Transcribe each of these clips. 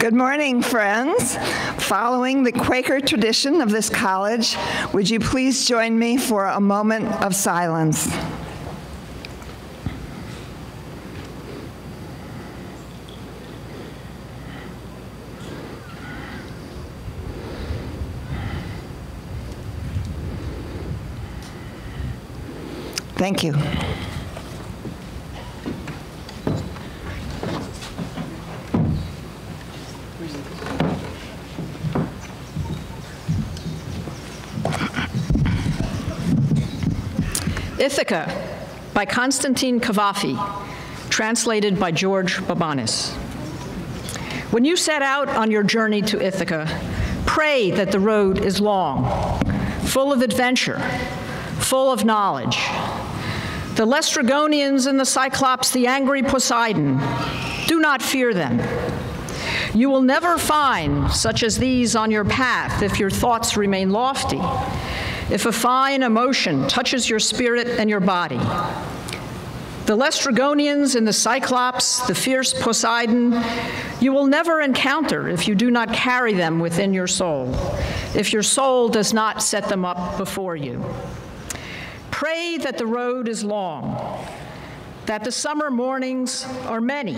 Good morning, friends. Following the Quaker tradition of this college, would you please join me for a moment of silence? Thank you. Ithaca by Constantine Cavafy, translated by George Babanis. When you set out on your journey to Ithaca, pray that the road is long, full of adventure, full of knowledge. The Laestrygonians and the Cyclops, the angry Poseidon, do not fear them. You will never find such as these on your path if your thoughts remain lofty, if a fine emotion touches your spirit and your body. The Laestrygonians and the Cyclops, the fierce Poseidon, you will never encounter if you do not carry them within your soul, if your soul does not set them up before you. Pray that the road is long, that the summer mornings are many,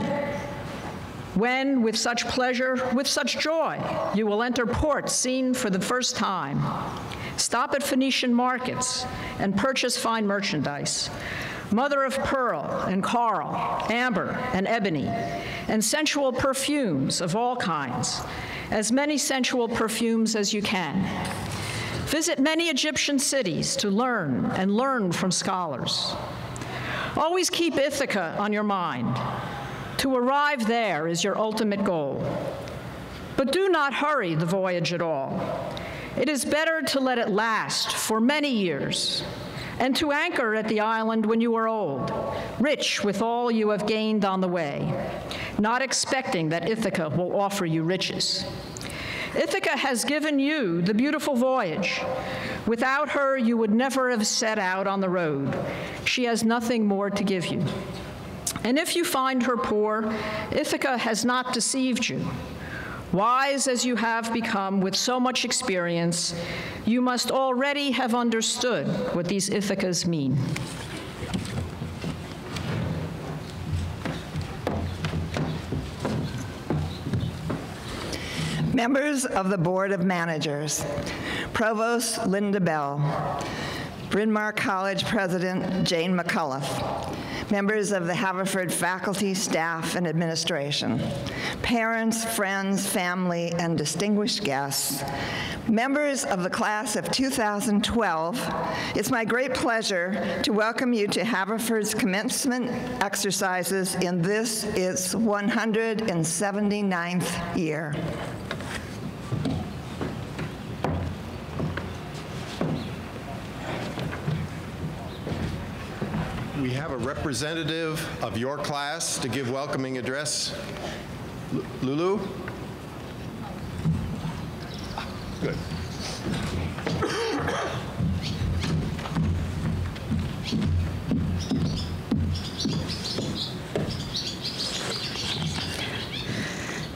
when, with such pleasure, with such joy, you will enter ports seen for the first time, stop at Phoenician markets and purchase fine merchandise, mother of pearl and coral, amber and ebony, and sensual perfumes of all kinds, as many sensual perfumes as you can. Visit many Egyptian cities to learn and learn from scholars. Always keep Ithaca on your mind. To arrive there is your ultimate goal. But do not hurry the voyage at all. It is better to let it last for many years, and to anchor at the island when you are old, rich with all you have gained on the way, not expecting that Ithaca will offer you riches. Ithaca has given you the beautiful voyage, Without her, you would never have set out on the road. She has nothing more to give you. And if you find her poor, Ithaca has not deceived you. Wise as you have become with so much experience, you must already have understood what these Ithacas mean. Members of the Board of Managers, Provost Linda Bell, Bryn Mawr College President Jane McCullough, members of the Haverford faculty, staff, and administration, parents, friends, family, and distinguished guests, members of the class of 2012, it's my great pleasure to welcome you to Haverford's commencement exercises in this, its 179th year. We have a representative of your class to give welcoming address. Lulu? Good.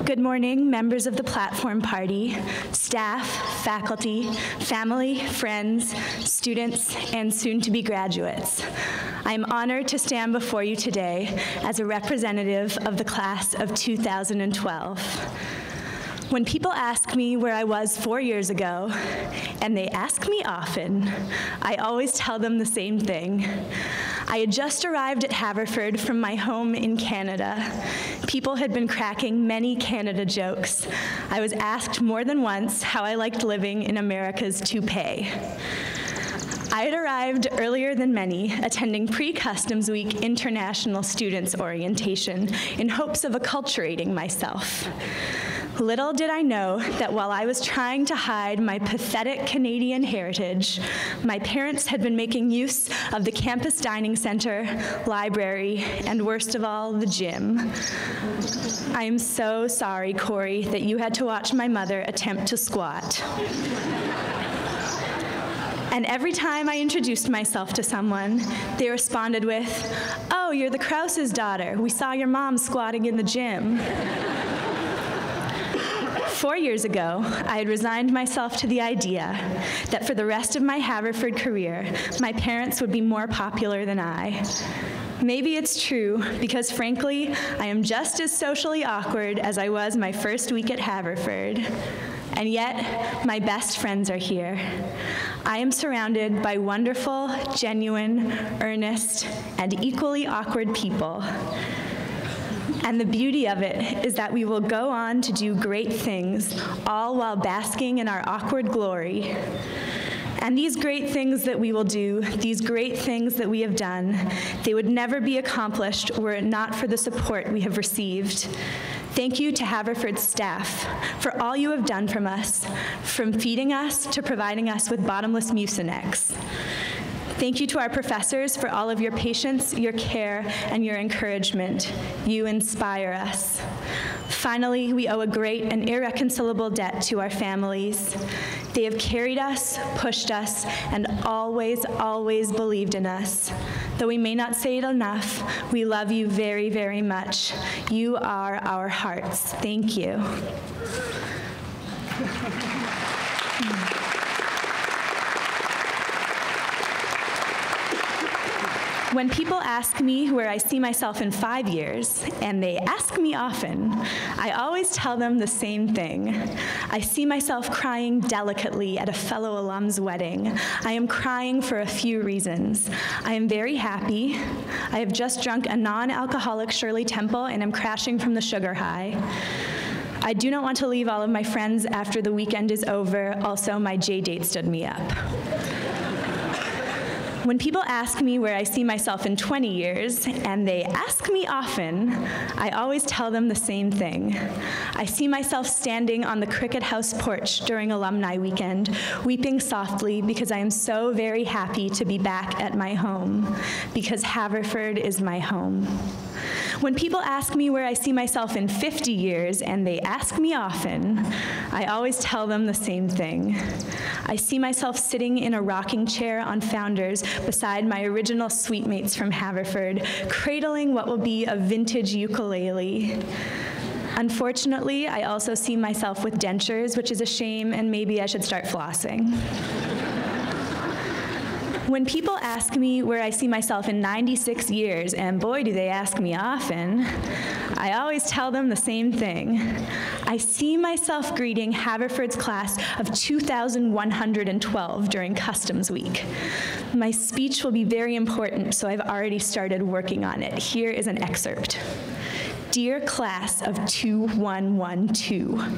Good morning, members of the platform party, staff, faculty, family, friends, students, and soon-to-be graduates. I am honored to stand before you today as a representative of the class of 2012. When people ask me where I was 4 years ago, and they ask me often, I always tell them the same thing. I had just arrived at Haverford from my home in Canada. People had been cracking many Canada jokes. I was asked more than once how I liked living in America's toupee. I had arrived earlier than many, attending pre-Customs Week International Students Orientation in hopes of acculturating myself. Little did I know that while I was trying to hide my pathetic Canadian heritage, my parents had been making use of the campus dining center, library, and worst of all, the gym. I am so sorry, Corey, that you had to watch my mother attempt to squat. And every time I introduced myself to someone, they responded with, "Oh, you're the Krause's daughter. We saw your mom squatting in the gym." 4 years ago, I had resigned myself to the idea that for the rest of my Haverford career, my parents would be more popular than I. Maybe it's true, because frankly, I am just as socially awkward as I was my first week at Haverford. And yet, my best friends are here. I am surrounded by wonderful, genuine, earnest, and equally awkward people. And the beauty of it is that we will go on to do great things, all while basking in our awkward glory. And these great things that we will do, these great things that we have done, they would never be accomplished were it not for the support we have received. Thank you to Haverford's staff for all you have done from us, from feeding us to providing us with bottomless Mucinex. Thank you to our professors for all of your patience, your care, and your encouragement. You inspire us. Finally, we owe a great and irreconcilable debt to our families. They have carried us, pushed us, and always, always believed in us. Though we may not say it enough, we love you very, very much. You are our hearts. Thank you. When people ask me where I see myself in 5 years, and they ask me often, I always tell them the same thing. I see myself crying delicately at a fellow alum's wedding. I am crying for a few reasons. I am very happy. I have just drunk a non-alcoholic Shirley Temple and am crashing from the sugar high. I do not want to leave all of my friends after the weekend is over. Also, my J date stood me up. When people ask me where I see myself in 20 years, and they ask me often, I always tell them the same thing. I see myself standing on the Cricket House porch during alumni weekend, weeping softly because I am so very happy to be back at my home, because Haverford is my home. When people ask me where I see myself in 50 years, and they ask me often, I always tell them the same thing. I see myself sitting in a rocking chair on Founders beside my original suitemates from Haverford, cradling what will be a vintage ukulele. Unfortunately, I also see myself with dentures, which is a shame, and maybe I should start flossing. When people ask me where I see myself in 96 years, and boy, do they ask me often, I always tell them the same thing. I see myself greeting Haverford's class of 2,112 during Customs Week. My speech will be very important, so I've already started working on it. Here is an excerpt. Dear class of 2112,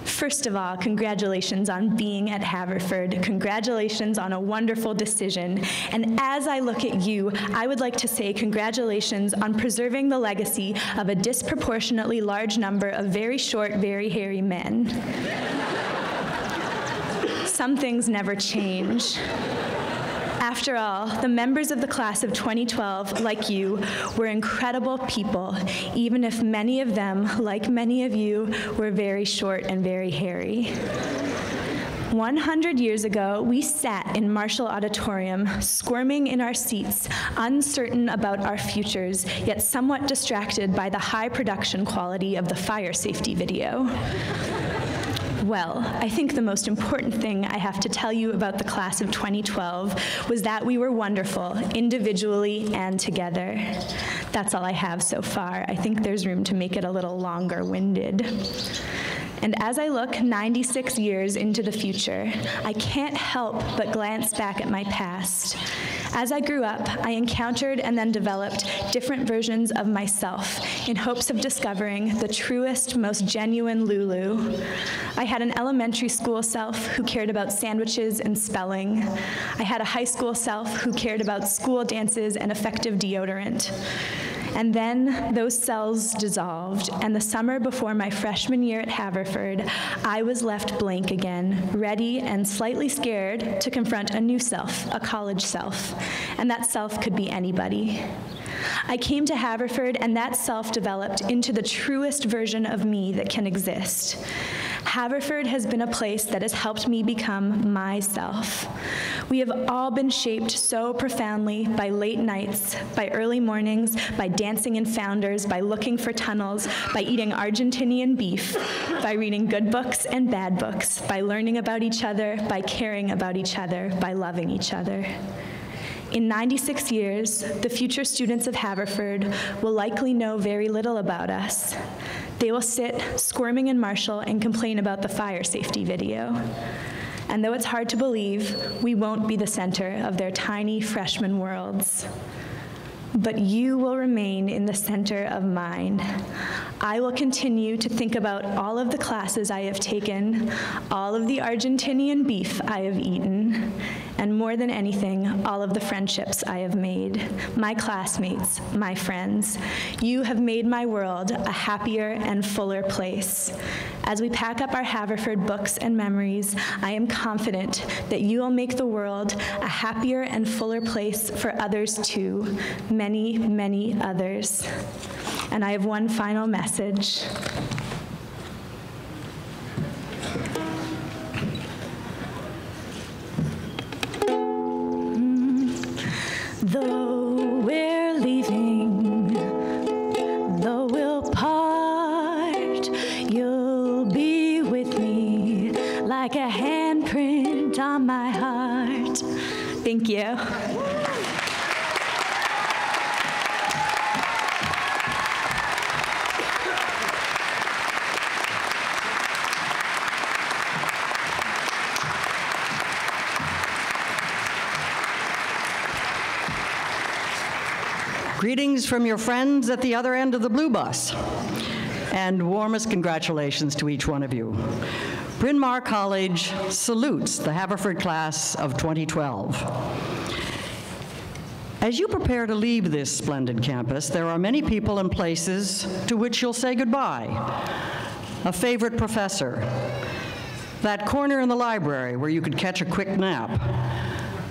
first of all, congratulations on being at Haverford. Congratulations on a wonderful decision. And as I look at you, I would like to say congratulations on preserving the legacy of a disproportionately large number of very short, very hairy men. Some things never change. After all, the members of the class of 2012, like you, were incredible people, even if many of them, like many of you, were very short and very hairy. 100 years ago, we sat in Marshall Auditorium, squirming in our seats, uncertain about our futures, yet somewhat distracted by the high production quality of the fire safety video. Well, I think the most important thing I have to tell you about the class of 2012 was that we were wonderful, individually and together. That's all I have so far. I think there's room to make it a little longer-winded. And as I look 96 years into the future, I can't help but glance back at my past. As I grew up, I encountered and then developed different versions of myself in hopes of discovering the truest, most genuine Lulu. I had an elementary school self who cared about sandwiches and spelling. I had a high school self who cared about school dances and effective deodorant. And then those cells dissolved, and the summer before my freshman year at Haverford, I was left blank again, ready and slightly scared to confront a new self, a college self, and that self could be anybody. I came to Haverford, and that self developed into the truest version of me that can exist. Haverford has been a place that has helped me become myself. We have all been shaped so profoundly by late nights, by early mornings, by dancing in Founders, by looking for tunnels, by eating Argentinian beef, by reading good books and bad books, by learning about each other, by caring about each other, by loving each other. In 96 years, the future students of Haverford will likely know very little about us. They will sit squirming in Marshall and complain about the fire safety video. And though it's hard to believe, we won't be the center of their tiny freshman worlds. But you will remain in the center of mine. I will continue to think about all of the classes I have taken, all of the Argentinian beef I have eaten, and more than anything, all of the friendships I have made, my classmates, my friends. You have made my world a happier and fuller place. As we pack up our Haverford books and memories, I am confident that you will make the world a happier and fuller place for others too, many, many others. And I have one final message. Though we're leaving, though we'll part, you'll be with me like a handprint on my heart. Thank you. Greetings from your friends at the other end of the blue bus, and warmest congratulations to each one of you. Bryn Mawr College salutes the Haverford class of 2012. As you prepare to leave this splendid campus, there are many people and places to which you'll say goodbye. A favorite professor, that corner in the library where you could catch a quick nap,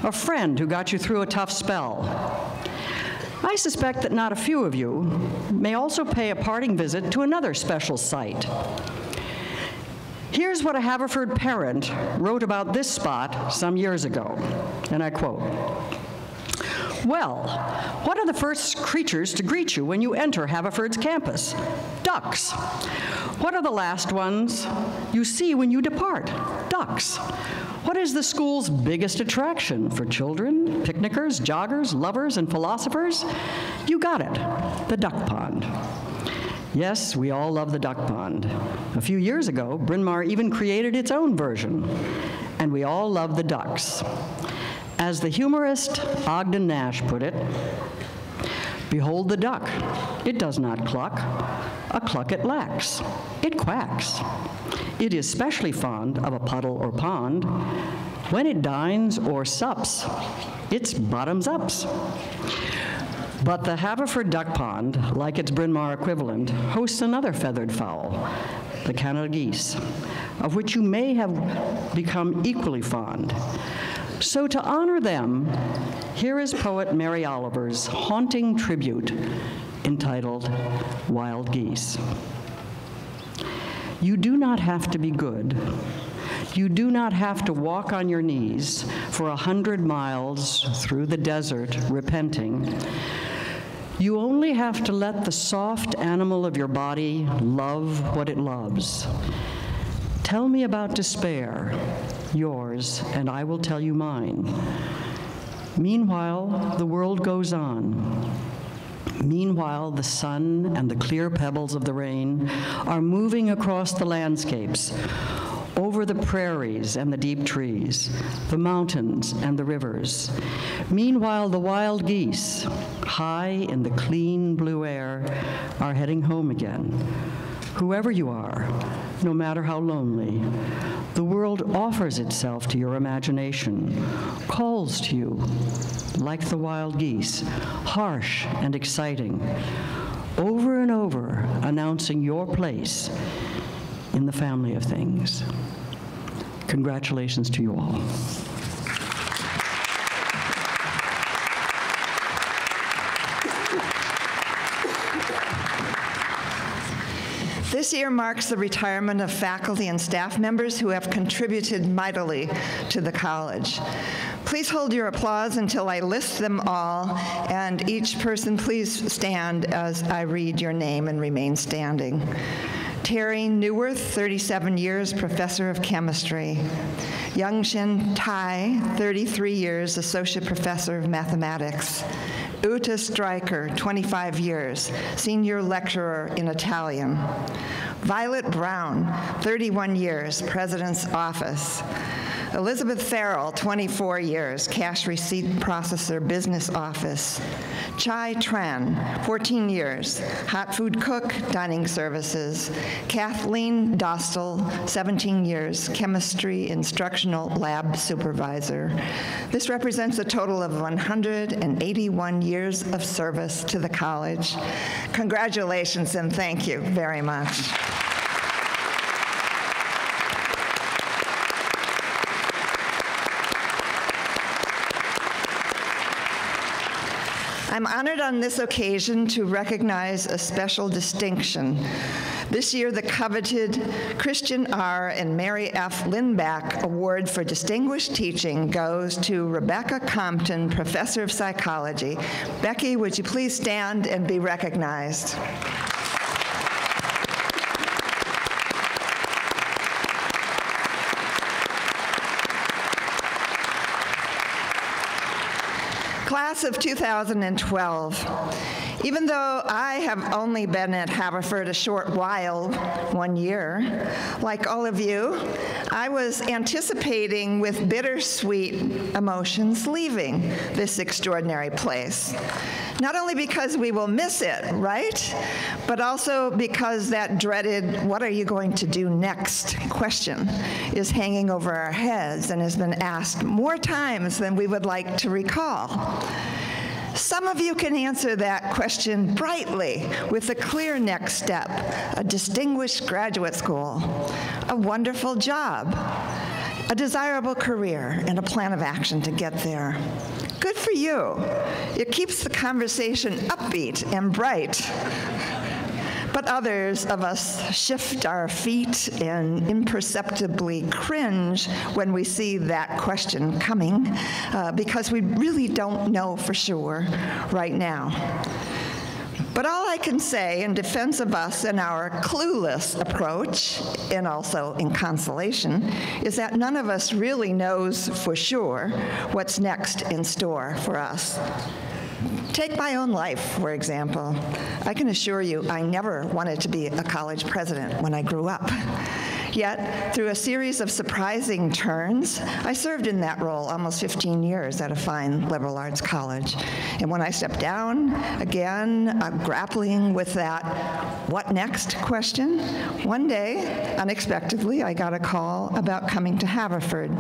a friend who got you through a tough spell. I suspect that not a few of you may also pay a parting visit to another special site. Here's what a Haverford parent wrote about this spot some years ago, and I quote, "Well, what are the first creatures to greet you when you enter Haverford's campus? Ducks. What are the last ones you see when you depart? Ducks. What is the school's biggest attraction for children, picnickers, joggers, lovers, and philosophers? You got it, the duck pond." Yes, we all love the duck pond. A few years ago, Bryn Mawr even created its own version, and we all love the ducks. As the humorist Ogden Nash put it, "Behold the duck, it does not cluck, a cluck it lacks, it quacks. It is specially fond of a puddle or pond. When it dines or sups, it's bottoms ups." But the Haverford Duck Pond, like its Bryn Mawr equivalent, hosts another feathered fowl, the Canada geese, of which you may have become equally fond. So to honor them, here is poet Mary Oliver's haunting tribute entitled "Wild Geese." You do not have to be good. You do not have to walk on your knees for 100 miles through the desert repenting. You only have to let the soft animal of your body love what it loves. Tell me about despair, yours, and I will tell you mine. Meanwhile, the world goes on. Meanwhile, the sun and the clear pebbles of the rain are moving across the landscapes, over the prairies and the deep trees, the mountains and the rivers. Meanwhile, the wild geese, high in the clean blue air, are heading home again. Whoever you are, no matter how lonely, the world offers itself to your imagination, calls to you, like the wild geese, harsh and exciting, over and over announcing your place in the family of things. Congratulations to you all. This year marks the retirement of faculty and staff members who have contributed mightily to the college. Please hold your applause until I list them all, and each person please stand as I read your name and remain standing. Terry Neuwirth, 37 years, professor of chemistry. Youngshin Tai, 33 years, associate professor of mathematics. Uta Stryker, 25 years, senior lecturer in Italian. Violet Brown, 31 years, president's office. Elizabeth Farrell, 24 years, cash receipt processor, business office. Chai Tran, 14 years, hot food cook, dining services. Kathleen Dostal, 17 years, chemistry instructional lab supervisor. This represents a total of 181 years of service to the college. Congratulations and thank you very much. I'm honored on this occasion to recognize a special distinction. This year, the coveted Christian R. and Mary F. Lindback Award for Distinguished Teaching goes to Rebecca Compton, Professor of Psychology. Becky, would you please stand and be recognized? Class of 2012. Even though I have only been at Haverford a short while, 1 year, like all of you, I was anticipating with bittersweet emotions leaving this extraordinary place. Not only because we will miss it, right? But also because that dreaded, what are you going to do next question is hanging over our heads and has been asked more times than we would like to recall. Some of you can answer that question brightly with a clear next step, a distinguished graduate school, a wonderful job, a desirable career, and a plan of action to get there. Good for you. It keeps the conversation upbeat and bright. But others of us shift our feet and imperceptibly cringe when we see that question coming because we really don't know for sure right now. But all I can say in defense of us and our clueless approach, and also in consolation, is that none of us really knows for sure what's next in store for us. Take my own life, for example. I can assure you I never wanted to be a college president when I grew up. Yet, through a series of surprising turns, I served in that role almost 15 years at a fine liberal arts college. And when I stepped down, again, grappling with that what next question, one day, unexpectedly, I got a call about coming to Haverford.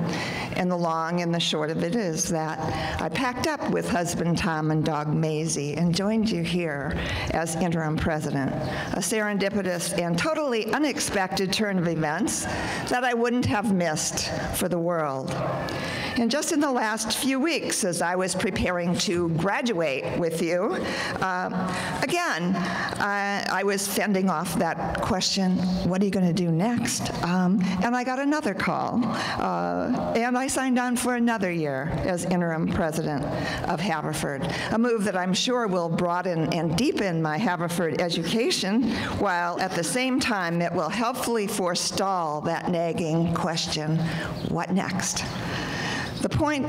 And the long and the short of it is that I packed up with husband Tom and dog Maisie and joined you here as interim president, a serendipitous and totally unexpected turn of events that I wouldn't have missed for the world. And just in the last few weeks, as I was preparing to graduate with you, again, I was fending off that question, what are you going to do next? And I got another call, and I signed on for another year as interim president of Haverford, a move that I'm sure will broaden and deepen my Haverford education, while at the same time it will helpfully forestall that nagging question, what next? The point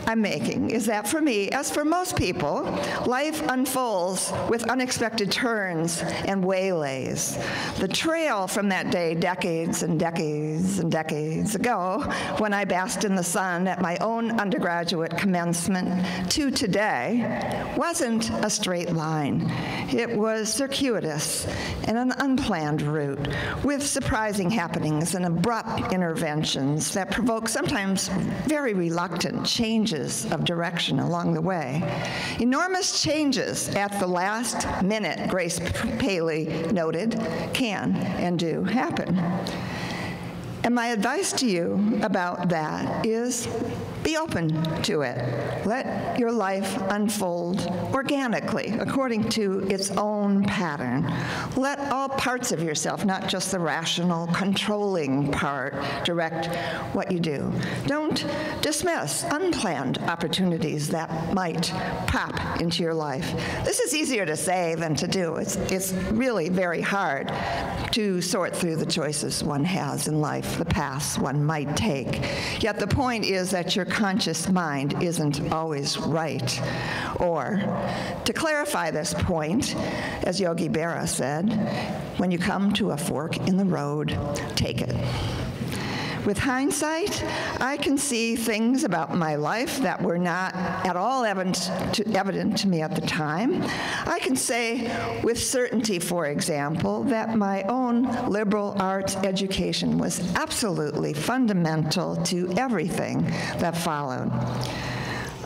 I'm making is that for me, as for most people, life unfolds with unexpected turns and waylays. The trail from that day decades and decades and decades ago, when I basked in the sun at my own undergraduate commencement, to today, wasn't a straight line. It was circuitous and an unplanned route, with surprising happenings and abrupt interventions that provoke sometimes very reluctant changes of direction along the way. Enormous changes at the last minute, Grace Paley noted, can and do happen. And my advice to you about that is be open to it. Let your life unfold organically, according to its own pattern. Let all parts of yourself, not just the rational, controlling part, direct what you do. Don't dismiss unplanned opportunities that might pop into your life. This is easier to say than to do. It's really very hard to sort through the choices one has in life, the paths one might take. Yet the point is that your conscious mind isn't always right. Or, to clarify this point, as Yogi Berra said, when you come to a fork in the road, take it. With hindsight, I can see things about my life that were not at all evident to me at the time. I can say with certainty, for example, that my own liberal arts education was absolutely fundamental to everything that followed.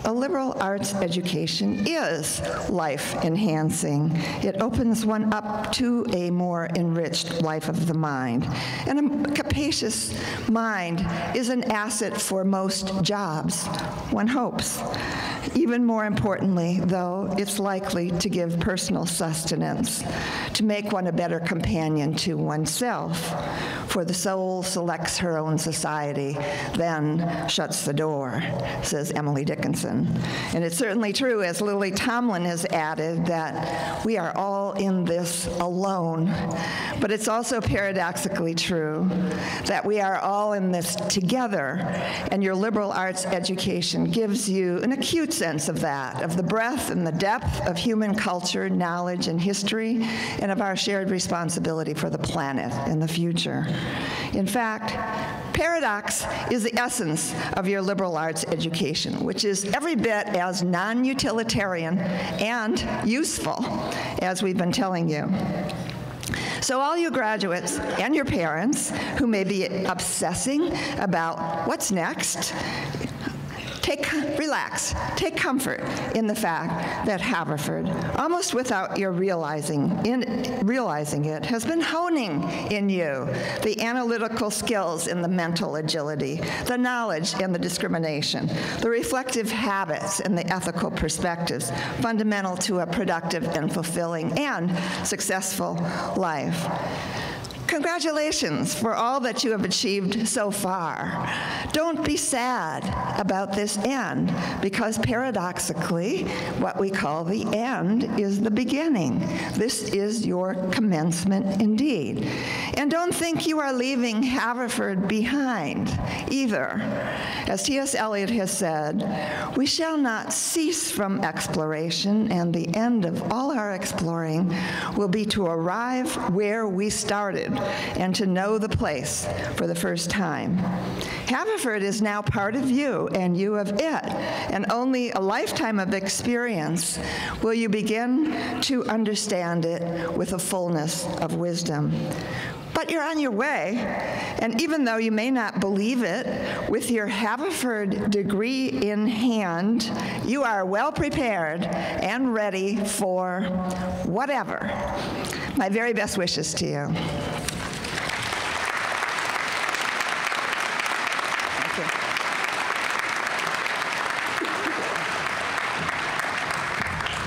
A liberal arts education is life-enhancing. It opens one up to a more enriched life of the mind. And a capacious mind is an asset for most jobs, one hopes. Even more importantly, though, it's likely to give personal sustenance, to make one a better companion to oneself. For the soul selects her own society, then shuts the door, says Emily Dickinson. And it's certainly true, as Lily Tomlin has added, that we are all in this alone. But it's also paradoxically true that we are all in this together, and your liberal arts education gives you an acute sense of that, of the breadth and the depth of human culture, knowledge, and history, and of our shared responsibility for the planet and the future. In fact, paradox is the essence of your liberal arts education, which is every bit as non-utilitarian and useful as we've been telling you. So all you graduates and your parents who may be obsessing about what's next, Relax. Take comfort in the fact that Haverford, almost without your realizing it, has been honing in you the analytical skills and the mental agility, the knowledge and the discrimination, the reflective habits and the ethical perspectives fundamental to a productive and fulfilling and successful life. Congratulations for all that you have achieved so far. Don't be sad about this end, because paradoxically, what we call the end is the beginning. This is your commencement indeed. And don't think you are leaving Haverford behind either. As T.S. Eliot has said, we shall not cease from exploration, and the end of all our exploring will be to arrive where we started and to know the place for the first time. Haverford is now part of you and you of it, and only a lifetime of experience will you begin to understand it with a fullness of wisdom. But you're on your way, and even though you may not believe it, with your Haverford degree in hand, you are well prepared and ready for whatever. My very best wishes to you.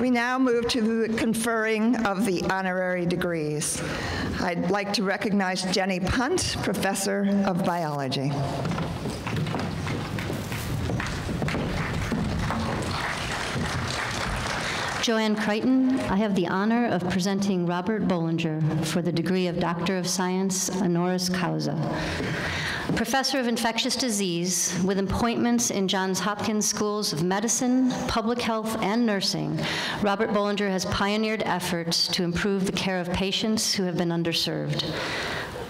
We now move to the conferring of the honorary degrees. I'd like to recognize Jenny Punt, Professor of Biology. Joanne Crichton, I have the honor of presenting Robert Bollinger for the degree of Doctor of Science honoris causa. Professor of Infectious Disease with appointments in Johns Hopkins Schools of Medicine, Public Health, and Nursing, Robert Bollinger has pioneered efforts to improve the care of patients who have been underserved.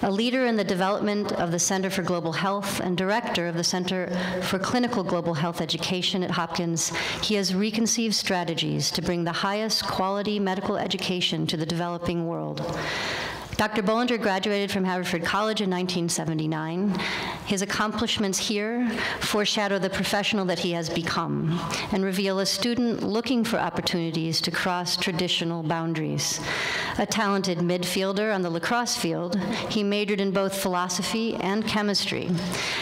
A leader in the development of the Center for Global Health and director of the Center for Clinical Global Health Education at Hopkins, he has reconceived strategies to bring the highest quality medical education to the developing world. Dr. Bollinger graduated from Haverford College in 1979. His accomplishments here foreshadow the professional that he has become and reveal a student looking for opportunities to cross traditional boundaries. A talented midfielder on the lacrosse field, he majored in both philosophy and chemistry.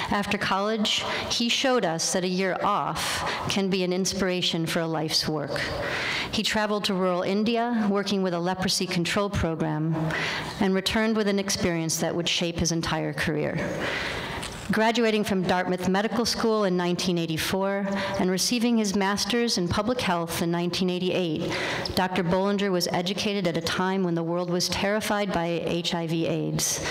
After college, he showed us that a year off can be an inspiration for a life's work. He traveled to rural India, working with a leprosy control program, and returned with an experience that would shape his entire career. Graduating from Dartmouth Medical School in 1984 and receiving his master's in public health in 1988, Dr. Bollinger was educated at a time when the world was terrified by HIV/AIDS.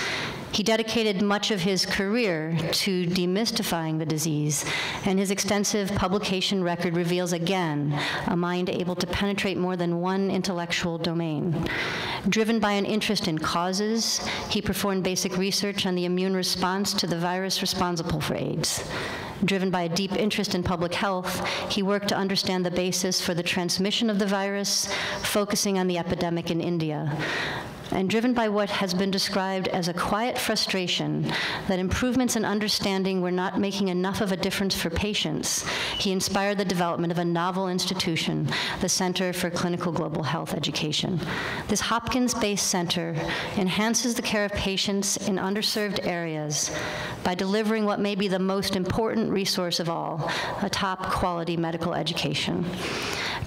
He dedicated much of his career to demystifying the disease, and his extensive publication record reveals again a mind able to penetrate more than one intellectual domain. Driven by an interest in causes, he performed basic research on the immune response to the virus responsible for AIDS. Driven by a deep interest in public health, he worked to understand the basis for the transmission of the virus, focusing on the epidemic in India. And driven by what has been described as a quiet frustration that improvements in understanding were not making enough of a difference for patients, he inspired the development of a novel institution, the Center for Clinical Global Health Education. This Hopkins-based center enhances the care of patients in underserved areas by delivering what may be the most important resource of all, a top-quality medical education.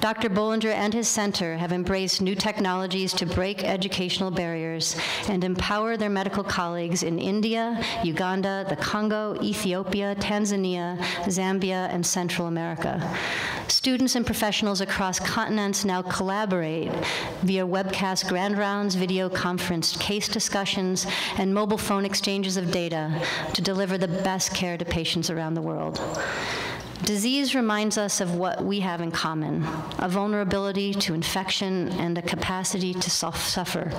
Dr. Bollinger and his center have embraced new technologies to break educational barriers and empower their medical colleagues in India, Uganda, the Congo, Ethiopia, Tanzania, Zambia, and Central America. Students and professionals across continents now collaborate via webcast grand rounds, video conferenced case discussions, and mobile phone exchanges of data to deliver the best care to patients around the world. Disease reminds us of what we have in common, a vulnerability to infection and a capacity to suffer.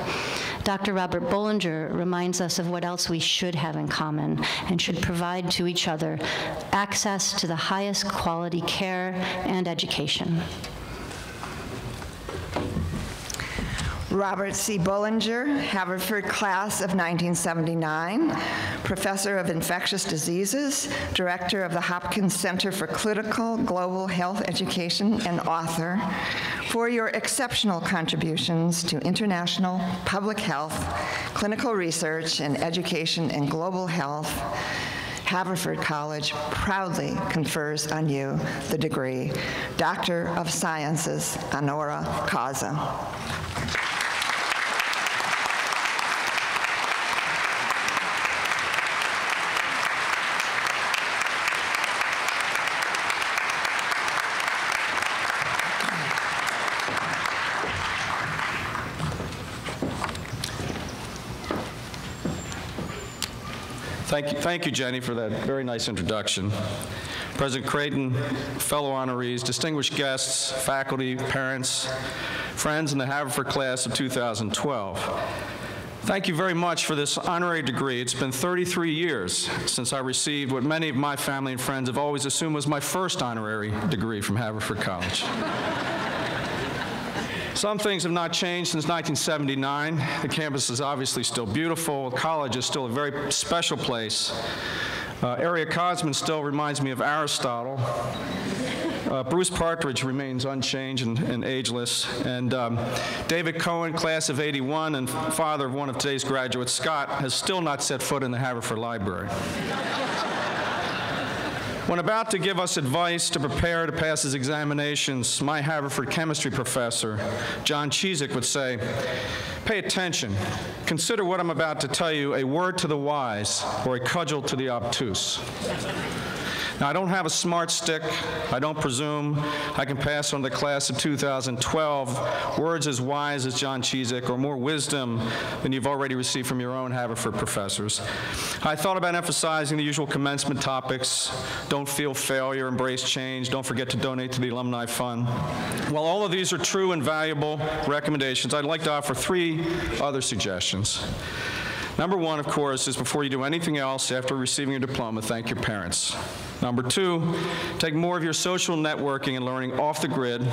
Dr. Robert Bollinger reminds us of what else we should have in common and should provide to each other: access to the highest quality care and education. Robert C. Bollinger, Haverford Class of 1979, Professor of Infectious Diseases, Director of the Hopkins Center for Clinical Global Health Education, and author, for your exceptional contributions to international public health, clinical research, and education in global health. Haverford College proudly confers on you the degree Doctor of Sciences honoris causa. Thank you, Jenny, for that very nice introduction. President Creighton, fellow honorees, distinguished guests, faculty, parents, friends in the Haverford class of 2012. Thank you very much for this honorary degree. It's been 33 years since I received what many of my family and friends have always assumed was my first honorary degree from Haverford College. Some things have not changed since 1979. The campus is obviously still beautiful. The college is still a very special place. Area Cosman still reminds me of Aristotle. Bruce Partridge remains unchanged and ageless. And David Cohen, class of '81, and father of one of today's graduates, Scott, has still not set foot in the Haverford Library. When about to give us advice to prepare to pass his examinations, my Haverford chemistry professor, John Chizek, would say, "Pay attention. Consider what I'm about to tell you a word to the wise or a cudgel to the obtuse." Now, I don't have a smart stick. I don't presume I can pass on the class of 2012 words as wise as John Chizek or more wisdom than you've already received from your own Haverford professors. I thought about emphasizing the usual commencement topics: don't feel failure, embrace change, don't forget to donate to the Alumni Fund. While all of these are true and valuable recommendations, I'd like to offer 3 other suggestions. Number 1, of course, is before you do anything else after receiving your diploma, thank your parents. Number 2, take more of your social networking and learning off the grid.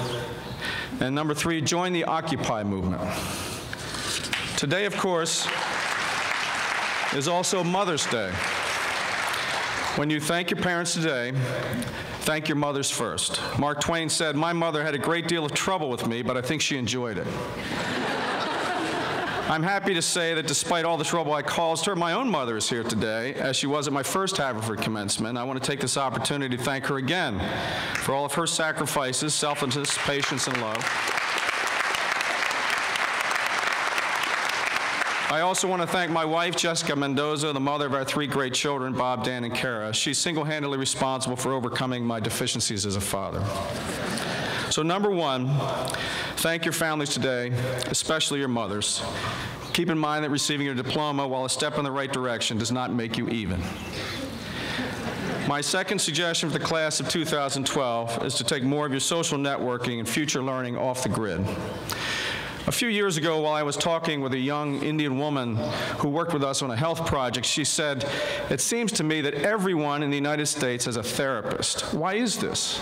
And number 3, join the Occupy movement. Today, of course, is also Mother's Day. When you thank your parents today, thank your mothers first. Mark Twain said, "My mother had a great deal of trouble with me, but I think she enjoyed it." I'm happy to say that despite all the trouble I caused her, my own mother is here today, as she was at my first Haverford commencement. I want to take this opportunity to thank her again for all of her sacrifices, selflessness, patience, and love. I also want to thank my wife, Jessica Mendoza, the mother of our 3 great children, Bob, Dan, and Kara. She's single-handedly responsible for overcoming my deficiencies as a father. So number 1, thank your families today, especially your mothers. Keep in mind that receiving your diploma, while a step in the right direction, does not make you even. My second suggestion for the class of 2012 is to take more of your social networking and future learning off the grid. A few years ago, while I was talking with a young Indian woman who worked with us on a health project, she said, "It seems to me that everyone in the United States has a therapist. Why is this?"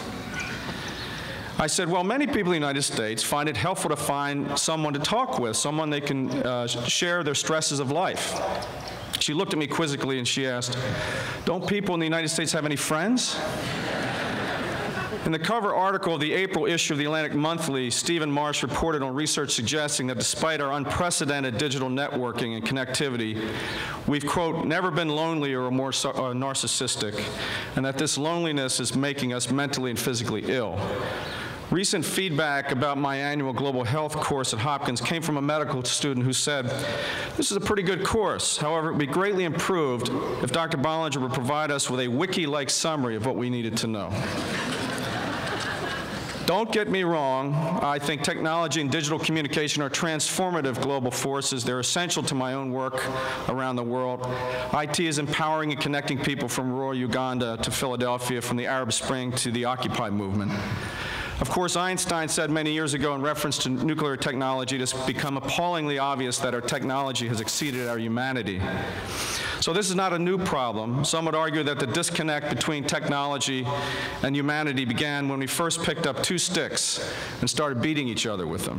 I said, well, many people in the United States find it helpful to find someone to talk with, someone they can share their stresses of life. She looked at me quizzically and she asked, "Don't people in the United States have any friends?" In the cover article of the April issue of the Atlantic Monthly, Stephen Marsh reported on research suggesting that despite our unprecedented digital networking and connectivity, we've, quote, never been lonelier or more narcissistic, and that this loneliness is making us mentally and physically ill. Recent feedback about my annual global health course at Hopkins came from a medical student who said, "This is a pretty good course. However, it would be greatly improved if Dr. Bollinger would provide us with a wiki-like summary of what we needed to know." Don't get me wrong, I think technology and digital communication are transformative global forces. They're essential to my own work around the world. IT is empowering and connecting people from rural Uganda to Philadelphia, from the Arab Spring to the Occupy movement. Of course, Einstein said many years ago in reference to nuclear technology, it has become appallingly obvious that our technology has exceeded our humanity. So this is not a new problem. Some would argue that the disconnect between technology and humanity began when we first picked up 2 sticks and started beating each other with them.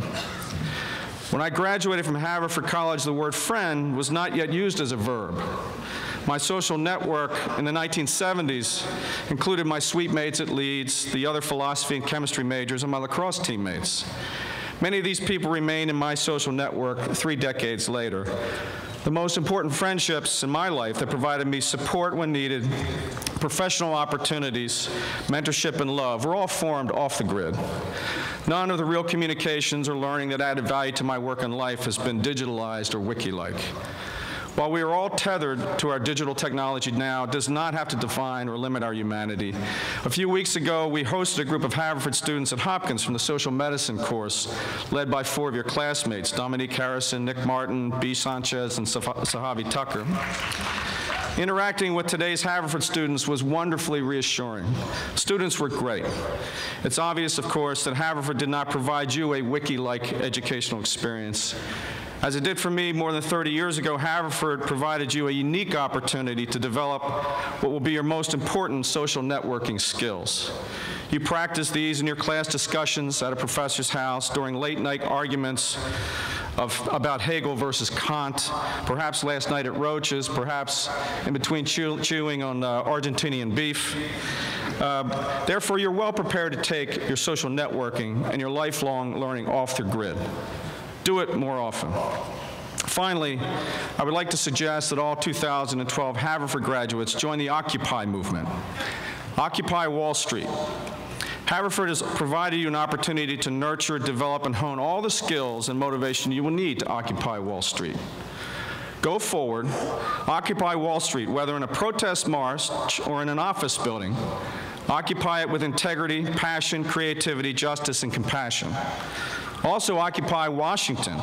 When I graduated from Haverford College, the word friend was not yet used as a verb. My social network in the 1970s included my suite mates at Leeds, the other philosophy and chemistry majors, and my lacrosse teammates. Many of these people remain in my social network 3 decades later. The most important friendships in my life that provided me support when needed, professional opportunities, mentorship, and love were all formed off the grid. None of the real communications or learning that added value to my work and life has been digitalized or wiki-like. While we are all tethered to our digital technology now, it does not have to define or limit our humanity. A few weeks ago, we hosted a group of Haverford students at Hopkins from the social medicine course, led by 4 of your classmates, Dominique Harrison, Nick Martin, B. Sanchez, and Sahavi Tucker. Interacting with today's Haverford students was wonderfully reassuring. Students were great. It's obvious, of course, that Haverford did not provide you a wiki-like educational experience. As it did for me more than 30 years ago, Haverford provided you a unique opportunity to develop what will be your most important social networking skills. You practice these in your class discussions at a professor's house, during late-night arguments about Hegel versus Kant, perhaps last night at Roach's, perhaps in between chewing on Argentinian beef. Therefore, you're well prepared to take your social networking and your lifelong learning off the grid. Do it more often. Finally, I would like to suggest that all 2012 Haverford graduates join the Occupy movement. Occupy Wall Street. Haverford has provided you an opportunity to nurture, develop, and hone all the skills and motivation you will need to occupy Wall Street. Go forward, occupy Wall Street, whether in a protest march or in an office building. Occupy it with integrity, passion, creativity, justice, and compassion. Also occupy Washington.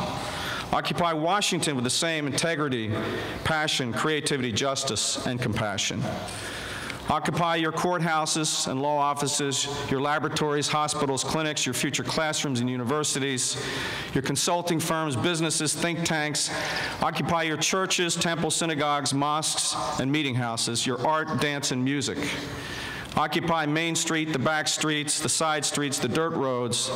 Occupy Washington with the same integrity, passion, creativity, justice, and compassion. Occupy your courthouses and law offices, your laboratories, hospitals, clinics, your future classrooms and universities, your consulting firms, businesses, think tanks. Occupy your churches, temples, synagogues, mosques, and meeting houses, your art, dance, and music. Occupy Main Street, the back streets, the side streets, the dirt roads,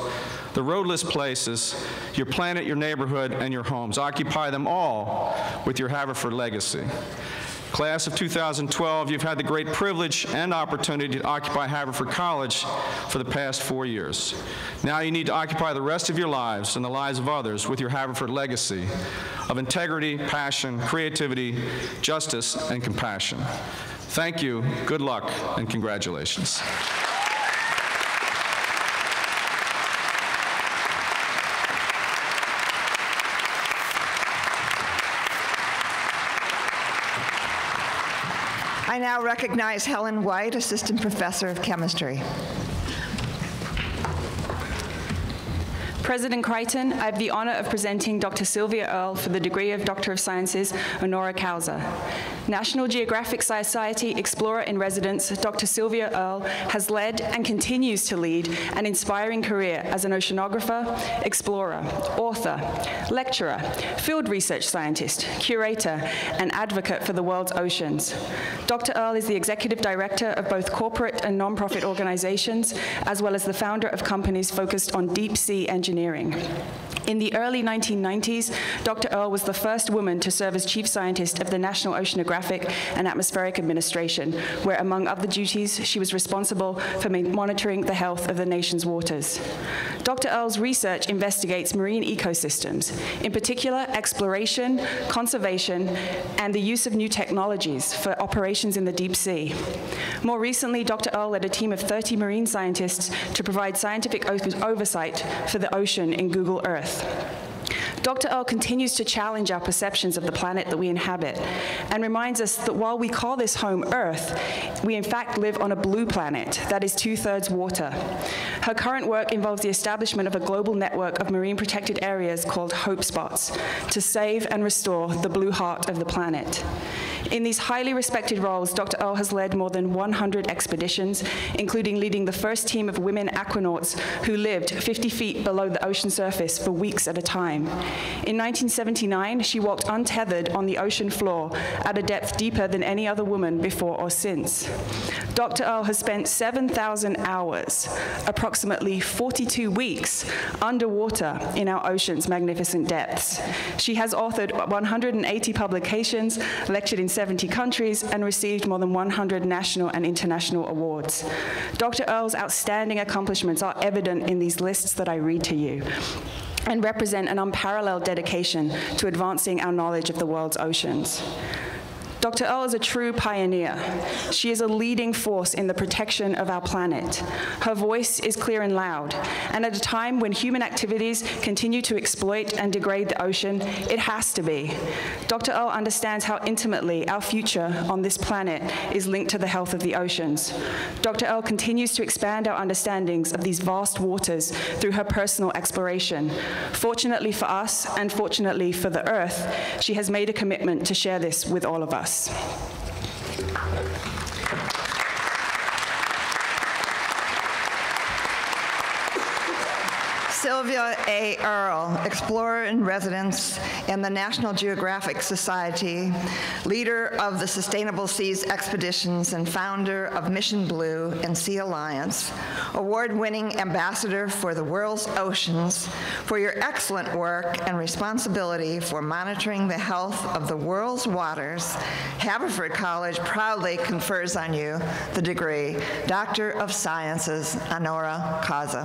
the roadless places, your planet, your neighborhood, and your homes. Occupy them all with your Haverford legacy. Class of 2012, you've had the great privilege and opportunity to occupy Haverford College for the past 4 years. Now you need to occupy the rest of your lives and the lives of others with your Haverford legacy of integrity, passion, creativity, justice, and compassion. Thank you, good luck, and congratulations. I now recognize Helen White, Assistant Professor of Chemistry. President Crichton, I have the honor of presenting Dr. Sylvia Earle for the degree of Doctor of Sciences, honoris causa. National Geographic Society Explorer in Residence, Dr. Sylvia Earle has led and continues to lead an inspiring career as an oceanographer, explorer, author, lecturer, field research scientist, curator, and advocate for the world's oceans. Dr. Earle is the executive director of both corporate and nonprofit organizations, as well as the founder of companies focused on deep sea engineering. In the early 1990s, Dr. Earle was the first woman to serve as chief scientist of the National Oceanographic and Atmospheric Administration, where, among other duties, she was responsible for monitoring the health of the nation's waters. Dr. Earle's research investigates marine ecosystems, in particular exploration, conservation, and the use of new technologies for operations in the deep sea. More recently, Dr. Earle led a team of 30 marine scientists to provide scientific oversight for the ocean in Google Earth. Dr. Earle continues to challenge our perceptions of the planet that we inhabit and reminds us that while we call this home Earth, we in fact live on a blue planet that is 2/3 water. Her current work involves the establishment of a global network of marine protected areas called Hope Spots to save and restore the blue heart of the planet. In these highly respected roles, Dr. Earle has led more than 100 expeditions, including leading the first team of women aquanauts who lived 50 feet below the ocean surface for weeks at a time. In 1979, she walked untethered on the ocean floor at a depth deeper than any other woman before or since. Dr. Earle has spent 7,000 hours, approximately 42 weeks, underwater in our ocean's magnificent depths. She has authored 180 publications, lectured in 70 countries, and received more than 100 national and international awards. Dr. Earle's outstanding accomplishments are evident in these lists that I read to you, and represent an unparalleled dedication to advancing our knowledge of the world's oceans. Dr. Earle is a true pioneer. She is a leading force in the protection of our planet. Her voice is clear and loud, and at a time when human activities continue to exploit and degrade the ocean, it has to be. Dr. Earle understands how intimately our future on this planet is linked to the health of the oceans. Dr. Earle continues to expand our understandings of these vast waters through her personal exploration. Fortunately for us, and fortunately for the Earth, she has made a commitment to share this with all of us. Sylvia A. Earle, explorer in residence in the National Geographic Society, leader of the Sustainable Seas Expeditions and founder of Mission Blue and Sea Alliance, award-winning ambassador for the world's oceans, for your excellent work and responsibility for monitoring the health of the world's waters, Haverford College proudly confers on you the degree Doctor of Sciences Honora Causa.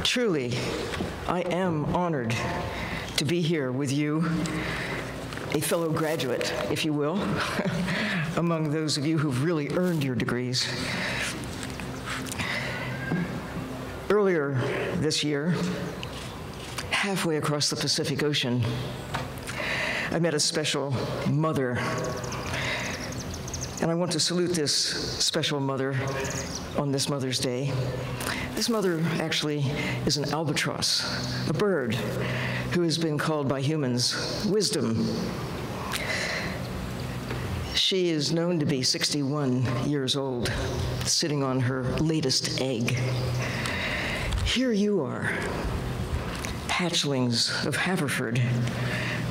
Truly, I am honored to be here with you, a fellow graduate, if you will, among those of you who've really earned your degrees. Earlier this year, halfway across the Pacific Ocean, I met a special mother, and I want to salute this special mother on this Mother's Day. This mother actually is an albatross, a bird who has been called by humans wisdom. She is known to be 61 years old, sitting on her latest egg. Here you are, hatchlings of Haverford,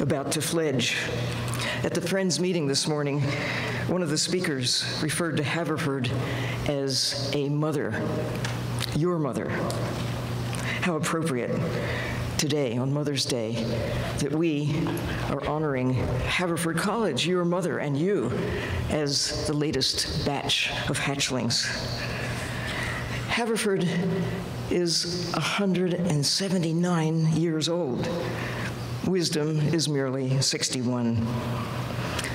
about to fledge. At the Friends meeting this morning, one of the speakers referred to Haverford as a mother, your mother. How appropriate today, on Mother's Day, that we are honoring Haverford College, your mother, and you as the latest batch of hatchlings. Haverford is 179 years old. Wisdom is merely 61.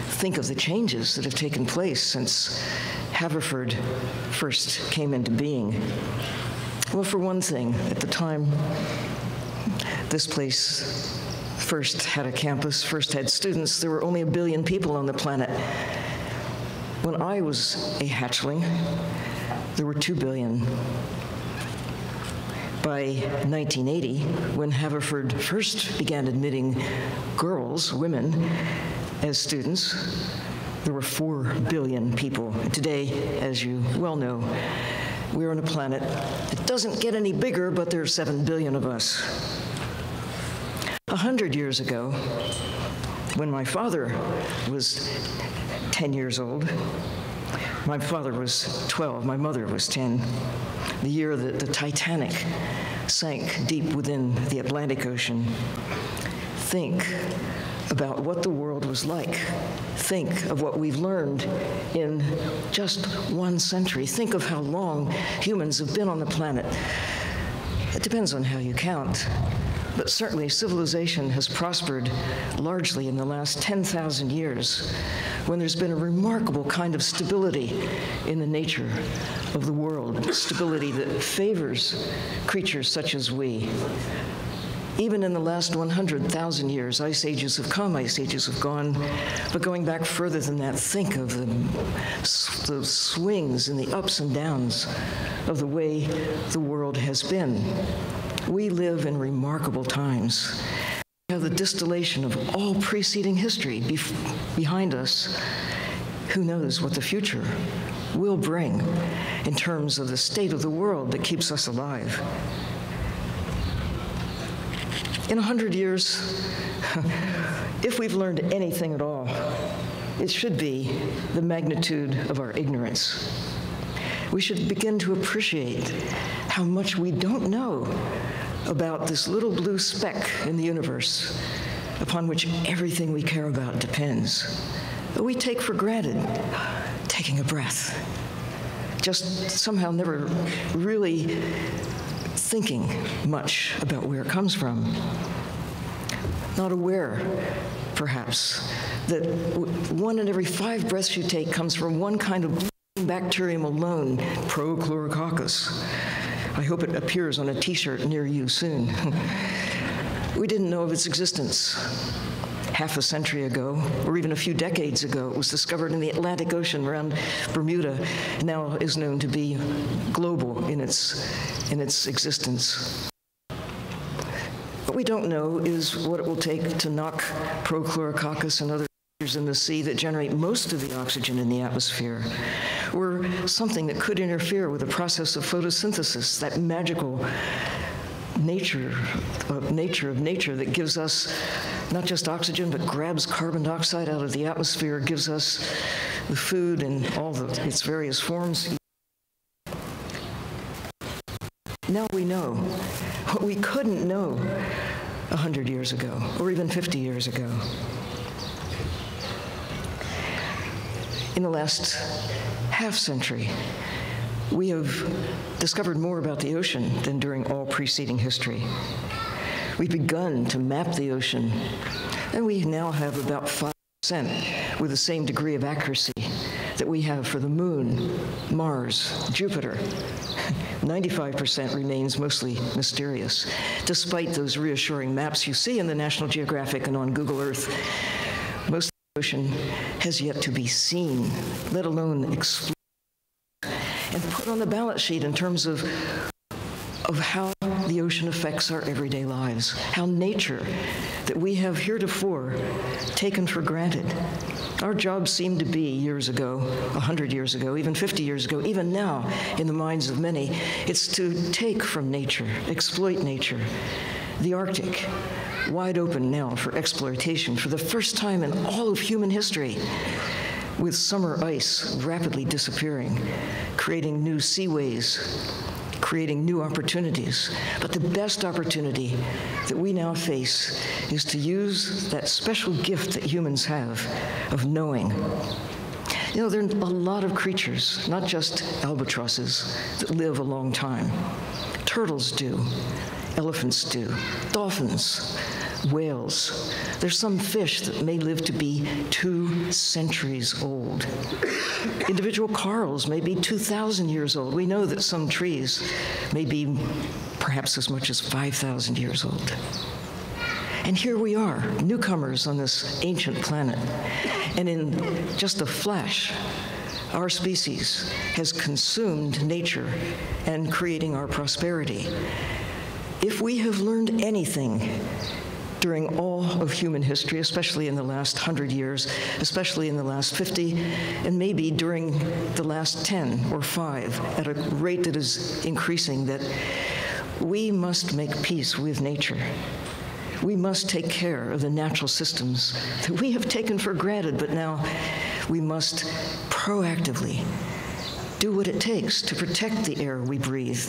Think of the changes that have taken place since Haverford first came into being. Well, for one thing, at the time this place first had a campus, first had students, there were only 1 billion people on the planet. When I was a hatchling, there were 2 billion. By 1980, when Haverford first began admitting girls, women, as students, there were 4 billion people. And today, as you well know, we're on a planet that doesn't get any bigger, but there are 7 billion of us. 100 years ago, when my father was 10 years old, my father was 12, my mother was 10, the year that the Titanic sank deep within the Atlantic Ocean. Think about what the world was like. Think of what we've learned in just 1 century. Think of how long humans have been on the planet. It depends on how you count, but certainly civilization has prospered largely in the last 10,000 years, when there's been a remarkable kind of stability in the nature of the world, stability that favors creatures such as we. Even in the last 100,000 years, ice ages have come, ice ages have gone. But going back further than that, think of the swings and the ups and downs of the way the world has been. We live in remarkable times. We have the distillation of all preceding history behind us. Who knows what the future will bring in terms of the state of the world that keeps us alive? In 100 years, if we've learned anything at all, it should be the magnitude of our ignorance. We should begin to appreciate how much we don't know about this little blue speck in the universe upon which everything we care about depends. But we take for granted taking a breath, just somehow never really thinking much about where it comes from. Not aware, perhaps, that 1 in every 5 breaths you take comes from one kind of bacterium alone, Prochlorococcus. I hope it appears on a t-shirt near you soon. We didn't know of its existence. Half a century ago, or even a few decades ago, it was discovered in the Atlantic Ocean around Bermuda, now is known to be global in its existence. What we don't know is what it will take to knock Prochlorococcus and other creatures in the sea that generate most of the oxygen in the atmosphere, or something that could interfere with the process of photosynthesis, that magical nature of nature that gives us not just oxygen, but grabs carbon dioxide out of the atmosphere, gives us the food in all its various forms. Now we know what we couldn't know 100 years ago, or even 50 years ago. In the last half-century, we have discovered more about the ocean than during all preceding history. We've begun to map the ocean, and we now have about 5% with the same degree of accuracy that we have for the Moon, Mars, Jupiter. 95% remains mostly mysterious, despite those reassuring maps you see in the National Geographic and on Google Earth. Most of the ocean has yet to be seen, let alone explored and put on the balance sheet in terms of how the ocean affects our everyday lives, how nature that we have heretofore taken for granted. Our job seemed to be years ago, 100 years ago, even 50 years ago, even now in the minds of many, it's to take from nature, exploit nature. The Arctic, wide open now for exploitation for the first time in all of human history, with summer ice rapidly disappearing, creating new seaways, creating new opportunities. But the best opportunity that we now face is to use that special gift that humans have of knowing. You know, there are a lot of creatures, not just albatrosses, that live a long time. Turtles do, elephants do, dolphins, whales. There's some fish that may live to be 2 centuries old. Individual corals may be 2,000 years old. We know that some trees may be perhaps as much as 5,000 years old. And here we are, newcomers on this ancient planet. And in just a flash, our species has consumed nature and creating our prosperity. If we have learned anything during all of human history, especially in the last 100 years, especially in the last 50, and maybe during the last 10 or 5, at a rate that is increasing, that we must make peace with nature. We must take care of the natural systems that we have taken for granted, but now we must proactively do what it takes to protect the air we breathe,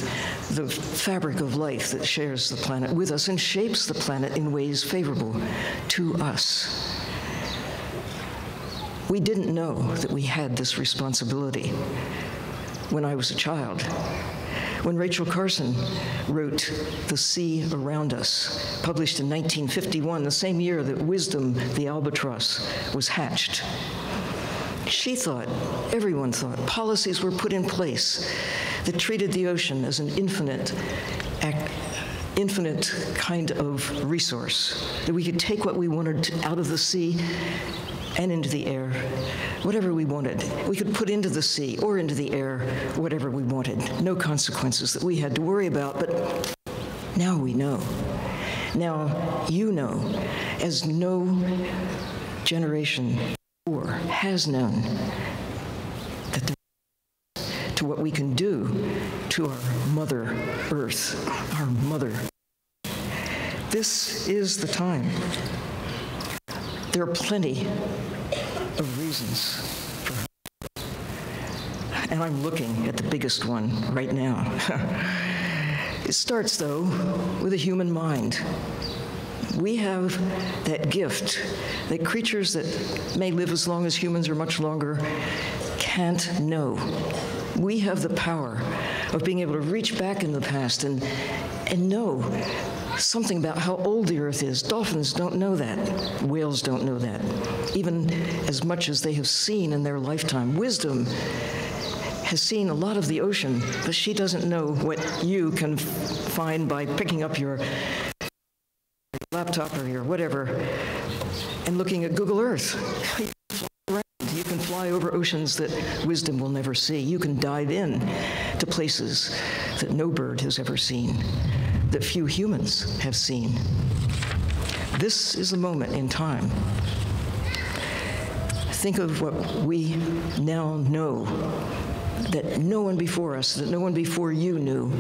the fabric of life that shares the planet with us and shapes the planet in ways favorable to us. We didn't know that we had this responsibility when I was a child. When Rachel Carson wrote The Sea Around Us, published in 1951, the same year that Wisdom, the albatross, was hatched, she thought, everyone thought, policies were put in place that treated the ocean as an infinite infinite kind of resource, that we could take what we wanted out of the sea and into the air, whatever we wanted. We could put into the sea or into the air whatever we wanted. No consequences that we had to worry about, but now we know. Now you know, as no generation before has known, that to what we can do to our Mother Earth, our mother. This is the time. There are plenty of reasons for hope. And I'm looking at the biggest one right now. It starts, though, with a human mind. We have that gift that creatures that may live as long as humans or much longer can't know. We have the power of being able to reach back in the past and know something about how old the Earth is. Dolphins don't know that. Whales don't know that, even as much as they have seen in their lifetime. Wisdom has seen a lot of the ocean, but she doesn't know what you can find by picking up your laptop or your whatever and looking at Google Earth. You can fly over oceans that wisdom will never see. You can dive in to places that no bird has ever seen, that few humans have seen. This is a moment in time. Think of what we now know that no one before us, that no one before you knew.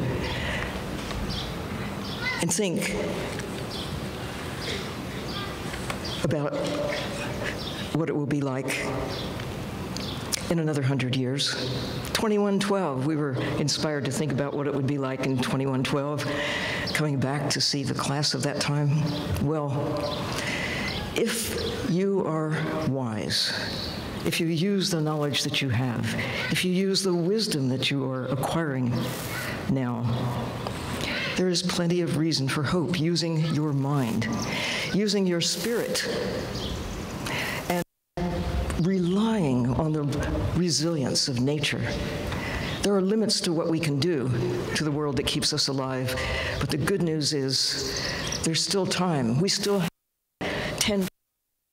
And think about what it will be like in another 100 years. 2112, we were inspired to think about what it would be like in 2112, coming back to see the class of that time. Well, if you are wise, if you use the knowledge that you have, if you use the wisdom that you are acquiring now, there is plenty of reason for hope, using your mind, using your spirit, and relying on the resilience of nature. There are limits to what we can do to the world that keeps us alive, but the good news is there's still time. We still have 10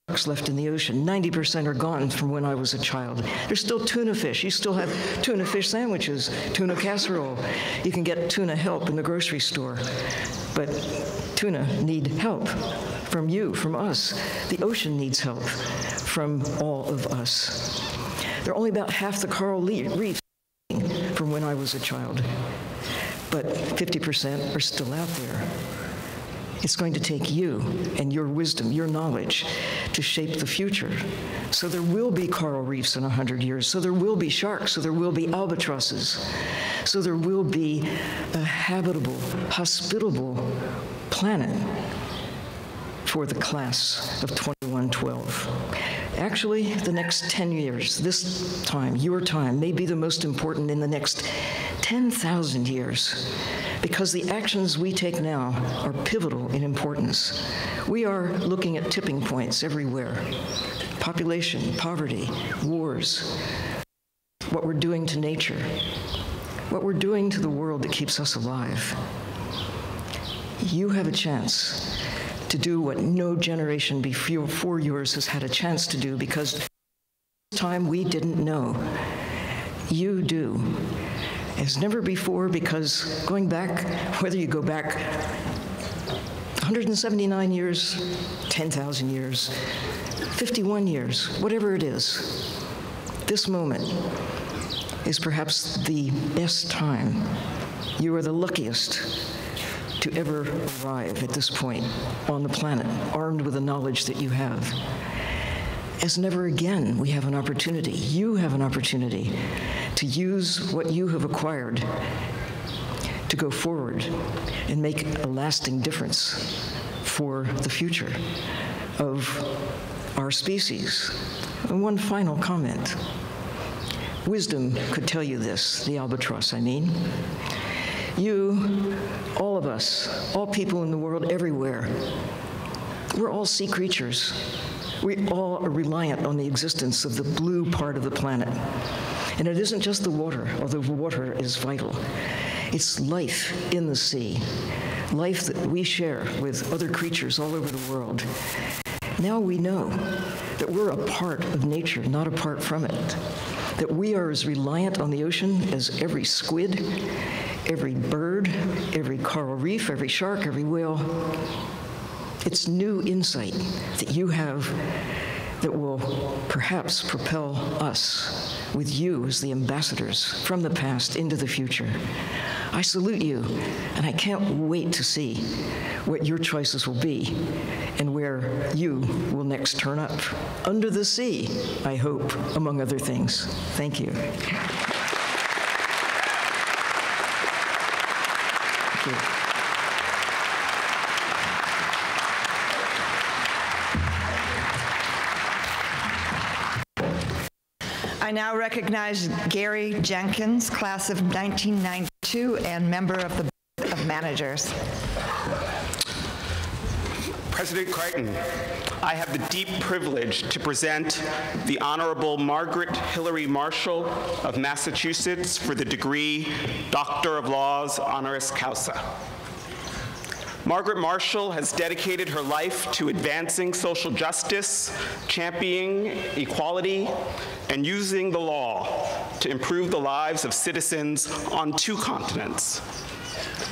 sharks left in the ocean. 90% are gone from when I was a child. There's still tuna fish. You still have tuna fish sandwiches, tuna casserole. You can get tuna help in the grocery store. But tuna need help from you, from us. The ocean needs help from all of us. There are only about half the coral reefs from when I was a child, but 50% are still out there. It's going to take you and your wisdom, your knowledge, to shape the future. So there will be coral reefs in 100 years. So there will be sharks. So there will be albatrosses. So there will be a habitable, hospitable planet for the class of 2112. Actually, the next 10 years, this time, your time, may be the most important in the next 10,000 years, because the actions we take now are pivotal in importance. We are looking at tipping points everywhere. Population, poverty, wars, what we're doing to nature, what we're doing to the world that keeps us alive. You have a chance to do what no generation before yours has had a chance to do, because this time we didn't know. You do. As never before, because going back, whether you go back 179 years, 10,000 years, 51 years, whatever it is, this moment is perhaps the best time. You are the luckiest to ever arrive at this point on the planet, armed with the knowledge that you have. As never again, we have an opportunity, you have an opportunity to use what you have acquired to go forward and make a lasting difference for the future of our species. And one final comment. Wisdom could tell you this, the albatross, I mean. You, all of us, all people in the world everywhere, we're all sea creatures. We all are reliant on the existence of the blue part of the planet. And it isn't just the water, although the water is vital. It's life in the sea, life that we share with other creatures all over the world. Now we know that we're a part of nature, not apart from it, that we are as reliant on the ocean as every squid, every bird, every coral reef, every shark, every whale. It's new insight that you have that will perhaps propel us with you as the ambassadors from the past into the future. I salute you, and I can't wait to see what your choices will be and where you will next turn up. Under the sea, I hope, among other things. Thank you. Thank you. I now recognize Gary Jenkins, class of 1992 and member of the Board of Managers. President Crichton, I have the deep privilege to present the Honorable Margaret Hillary Marshall of Massachusetts for the degree Doctor of Laws honoris causa. Margaret Marshall has dedicated her life to advancing social justice, championing equality, and using the law to improve the lives of citizens on 2 continents.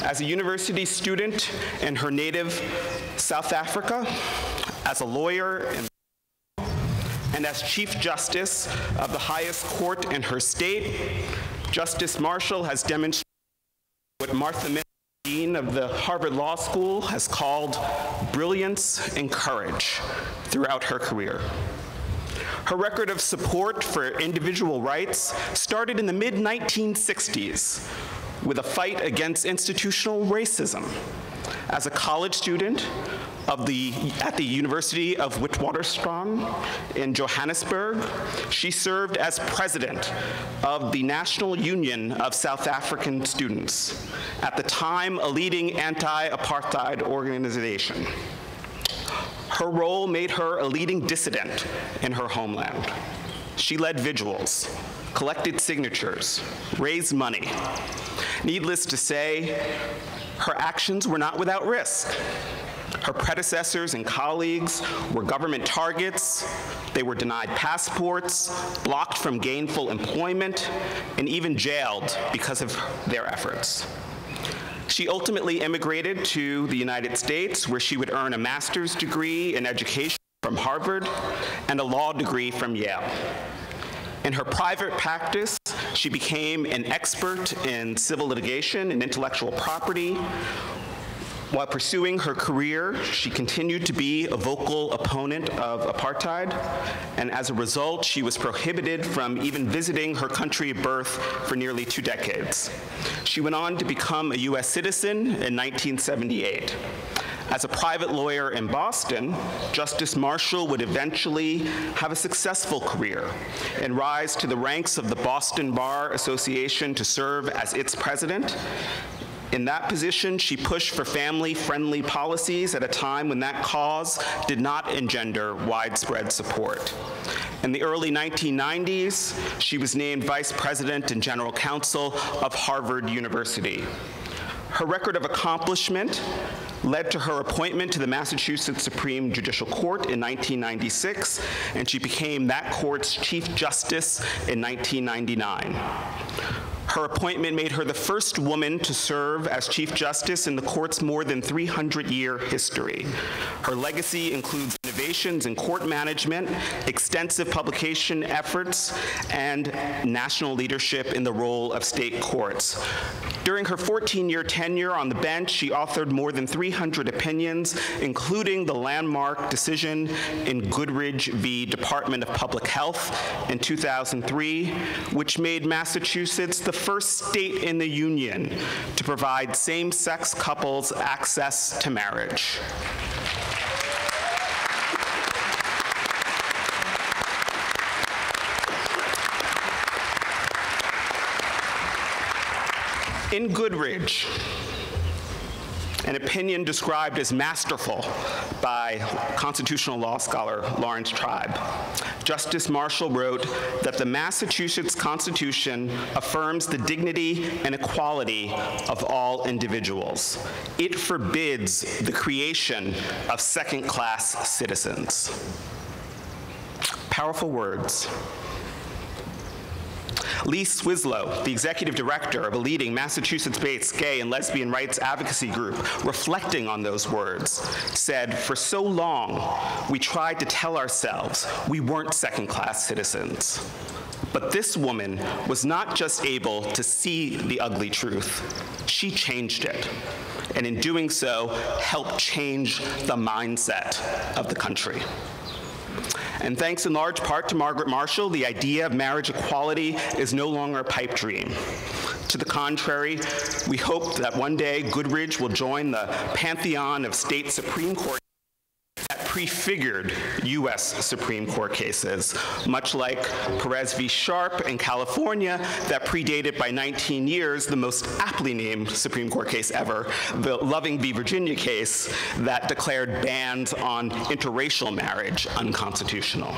As a university student in her native South Africa, as a lawyer, and as Chief Justice of the highest court in her state, Justice Marshall has demonstrated what Martha Miller, Dean of the Harvard Law School, has called brilliance and courage throughout her career. Her record of support for individual rights started in the mid-1960s with a fight against institutional racism. As a college student at the University of Witwatersrand in Johannesburg, she served as president of the National Union of South African Students, at the time a leading anti-apartheid organization. Her role made her a leading dissident in her homeland. She led vigils, collected signatures, raised money. Needless to say, her actions were not without risk. Her predecessors and colleagues were government targets, they were denied passports, blocked from gainful employment, and even jailed because of their efforts. She ultimately immigrated to the United States, where she would earn a master's degree in education from Harvard and a law degree from Yale. In her private practice, she became an expert in civil litigation and intellectual property. While pursuing her career, she continued to be a vocal opponent of apartheid, and as a result, she was prohibited from even visiting her country of birth for nearly 2 decades. She went on to become a U.S. citizen in 1978. As a private lawyer in Boston, Justice Marshall would eventually have a successful career and rise to the ranks of the Boston Bar Association to serve as its president. In that position, she pushed for family-friendly policies at a time when that cause did not engender widespread support. In the early 1990s, she was named Vice President and General Counsel of Harvard University. Her record of accomplishment led to her appointment to the Massachusetts Supreme Judicial Court in 1996, and she became that court's Chief Justice in 1999. Her appointment made her the first woman to serve as Chief Justice in the court's more than 300-year history. Her legacy includes innovations in court management, extensive publication efforts, and national leadership in the role of state courts. During her 14-year tenure on the bench, she authored more than 300 opinions, including the landmark decision in Goodridge v. Department of Public Health in 2003, which made Massachusetts the first state in the union to provide same-sex couples access to marriage. In Goodridge, an opinion described as masterful by constitutional law scholar Lawrence Tribe, Justice Marshall wrote that the Massachusetts Constitution affirms the dignity and equality of all individuals. It forbids the creation of second-class citizens. Powerful words. Lee Swislow, the executive director of a leading Massachusetts-based gay and lesbian rights advocacy group, reflecting on those words, said, "For so long, we tried to tell ourselves we weren't second-class citizens. But this woman was not just able to see the ugly truth, she changed it. And in doing so, helped change the mindset of the country." And thanks in large part to Margaret Marshall, the idea of marriage equality is no longer a pipe dream. To the contrary, we hope that one day Goodridge will join the pantheon of state Supreme Court that prefigured U.S. Supreme Court cases, much like Perez v. Sharp in California that predated by 19 years the most aptly named Supreme Court case ever, the Loving v. Virginia case that declared bans on interracial marriage unconstitutional.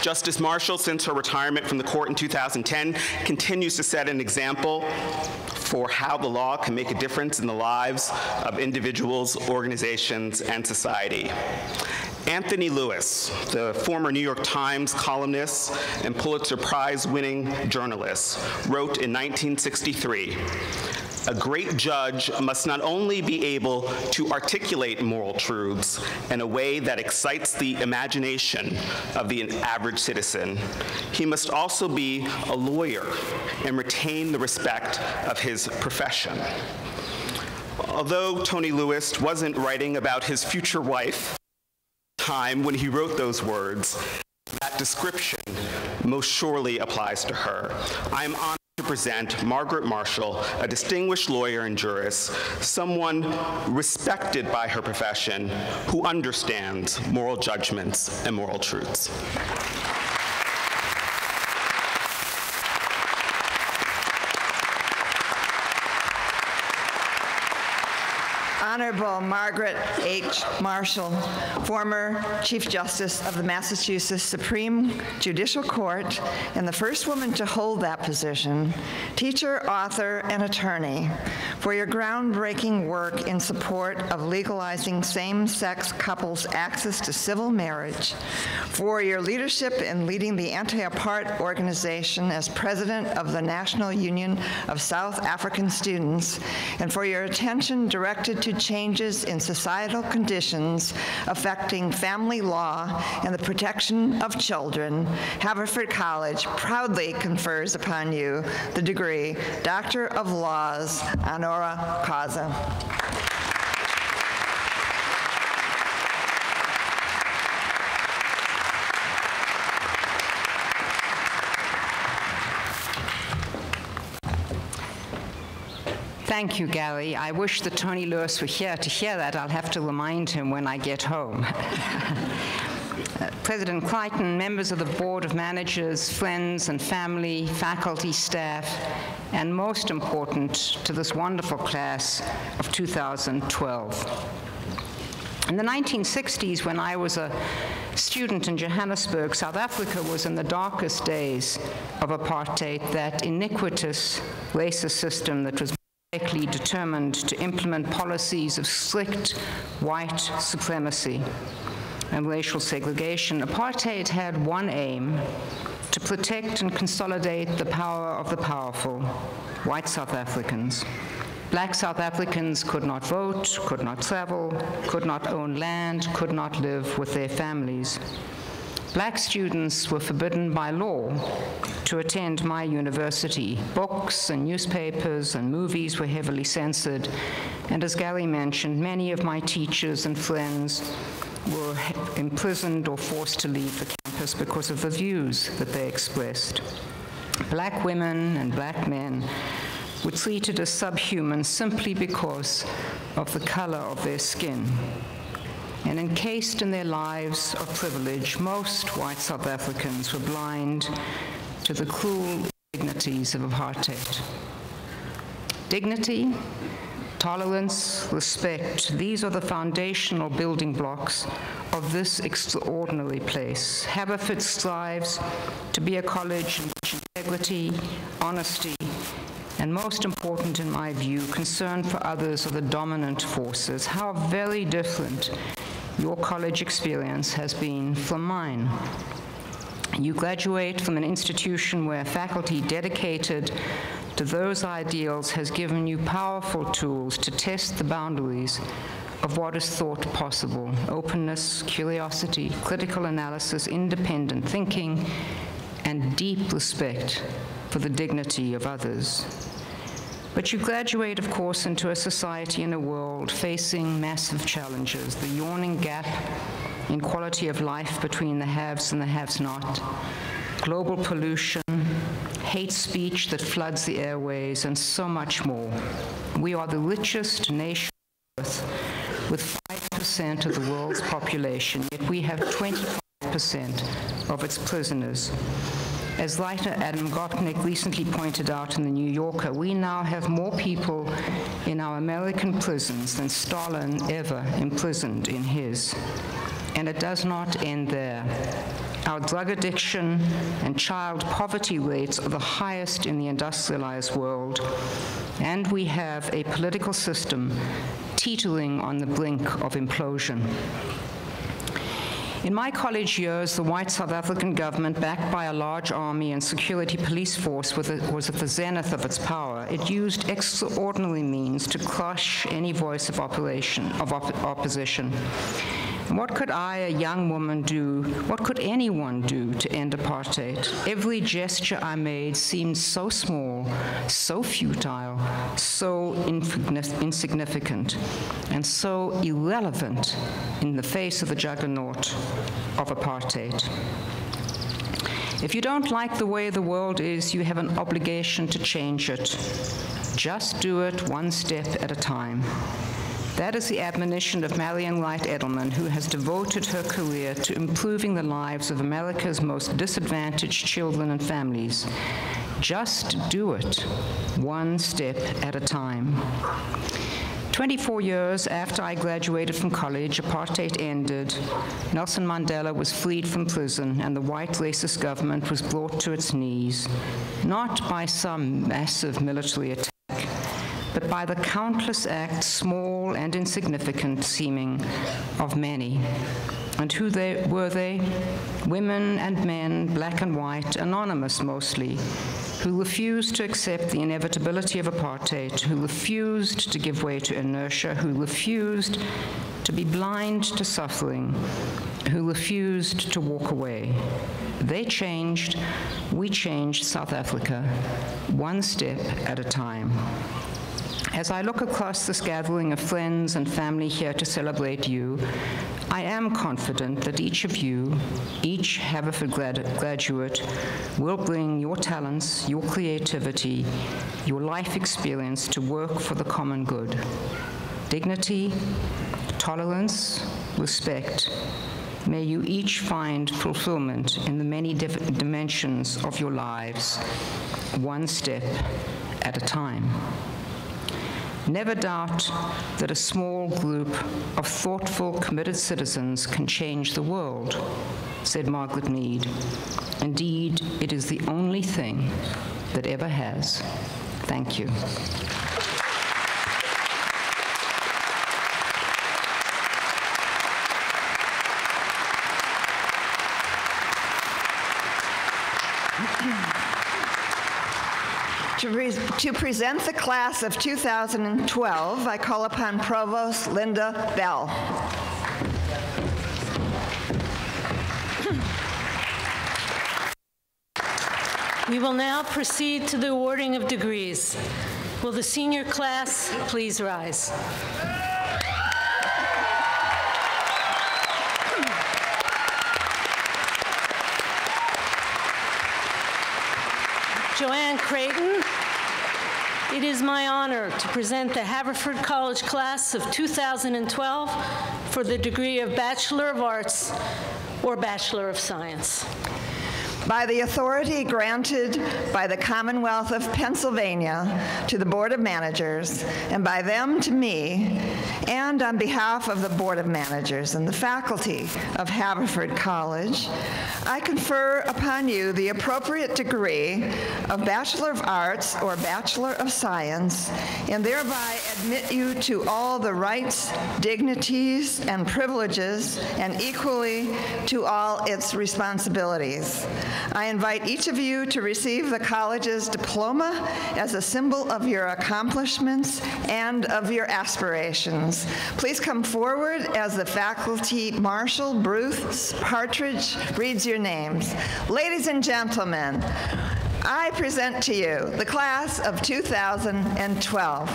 Justice Marshall, since her retirement from the court in 2010, continues to set an example for how the law can make a difference in the lives of individuals, organizations, and society. Anthony Lewis, the former New York Times columnist and Pulitzer Prize-winning journalist, wrote in 1963, "A great judge must not only be able to articulate moral truths in a way that excites the imagination of the average citizen, he must also be a lawyer and retain the respect of his profession." Although Tony Lewis wasn't writing about his future wife at the time when he wrote those words, that description most surely applies to her. I am honored to present Margaret Marshall, a distinguished lawyer and jurist, someone respected by her profession who understands moral judgments and moral truths. Honorable Margaret H. Marshall, former Chief Justice of the Massachusetts Supreme Judicial Court and the first woman to hold that position, teacher, author, and attorney, for your groundbreaking work in support of legalizing same-sex couples' access to civil marriage, for your leadership in leading the anti-apart organization as president of the National Union of South African Students, and for your attention directed to changes in societal conditions affecting family law and the protection of children, Haverford College proudly confers upon you the degree Doctor of Laws, Honora Causa. Thank you, Gary. I wish that Tony Lewis were here to hear that. I'll have to remind him when I get home. President Crichton, members of the Board of Managers, friends and family, faculty, staff, and most important to this wonderful class of 2012. In the 1960s, when I was a student in Johannesburg, South Africa was in the darkest days of apartheid, that iniquitous racist system that was determined to implement policies of strict white supremacy and racial segregation. Apartheid had one aim: to protect and consolidate the power of the powerful, white South Africans. Black South Africans could not vote, could not travel, could not own land, could not live with their families. Black students were forbidden by law to attend my university. Books and newspapers and movies were heavily censored, and as Gary mentioned, many of my teachers and friends were imprisoned or forced to leave the campus because of the views that they expressed. Black women and black men were treated as subhuman simply because of the color of their skin. And encased in their lives of privilege, most white South Africans were blind to the cruel indignities of apartheid. Dignity, tolerance, respect, these are the foundational building blocks of this extraordinary place. Haverford strives to be a college in which integrity, honesty, and most important in my view, concern for others are the dominant forces. How very different your college experience has been from mine. You graduate from an institution where faculty dedicated to those ideals has given you powerful tools to test the boundaries of what is thought possible: openness, curiosity, critical analysis, independent thinking, and deep respect for the dignity of others. But you graduate, of course, into a society and a world facing massive challenges: the yawning gap in quality of life between the haves and the have-not, global pollution, hate speech that floods the airways, and so much more. We are the richest nation on earth, with 5% of the world's population, yet we have 25% of its prisoners. As writer Adam Gopnik recently pointed out in The New Yorker, we now have more people in our American prisons than Stalin ever imprisoned in his. And it does not end there. Our drug addiction and child poverty rates are the highest in the industrialized world, and we have a political system teetering on the brink of implosion. In my college years, the white South African government, backed by a large army and security police force, was at the zenith of its power. It used extraordinary means to crush any voice of opposition. And what could I, a young woman, do? What could anyone do to end apartheid? Every gesture I made seemed so small, so futile, so insignificant, and so irrelevant in the face of the juggernaut of apartheid. If you don't like the way the world is, you have an obligation to change it. Just do it one step at a time. That is the admonition of Marian Wright Edelman, who has devoted her career to improving the lives of America's most disadvantaged children and families. Just do it, one step at a time. 24 years after I graduated from college, apartheid ended, Nelson Mandela was freed from prison, and the white racist government was brought to its knees, not by some massive military attack, but by the countless acts, small and insignificant seeming, of many. And who were they? Women and men, black and white, anonymous mostly, who refused to accept the inevitability of apartheid, who refused to give way to inertia, who refused to be blind to suffering, who refused to walk away. They changed, we changed South Africa, one step at a time. As I look across this gathering of friends and family here to celebrate you, I am confident that each of you, each Haverford graduate, will bring your talents, your creativity, your life experience to work for the common good. Dignity, tolerance, respect. May you each find fulfillment in the many different dimensions of your lives, one step at a time. Never doubt that a small group of thoughtful, committed citizens can change the world, said Margaret Mead. Indeed, it is the only thing that ever has. Thank you. To present the class of 2012, I call upon Provost Linda Bell. We will now proceed to the awarding of degrees. Will the senior class please rise? Joanne Creighton, it is my honor to present the Haverford College class of 2012 for the degree of Bachelor of Arts or Bachelor of Science. By the authority granted by the Commonwealth of Pennsylvania to the Board of Managers, and by them to me, and on behalf of the Board of Managers and the faculty of Haverford College, I confer upon you the appropriate degree of Bachelor of Arts or Bachelor of Science, and thereby admit you to all the rights, dignities, and privileges, and equally to all its responsibilities. I invite each of you to receive the college's diploma as a symbol of your accomplishments and of your aspirations. Please come forward as the faculty marshal, Bruce Partridge, reads your names. Ladies and gentlemen, I present to you the class of 2012.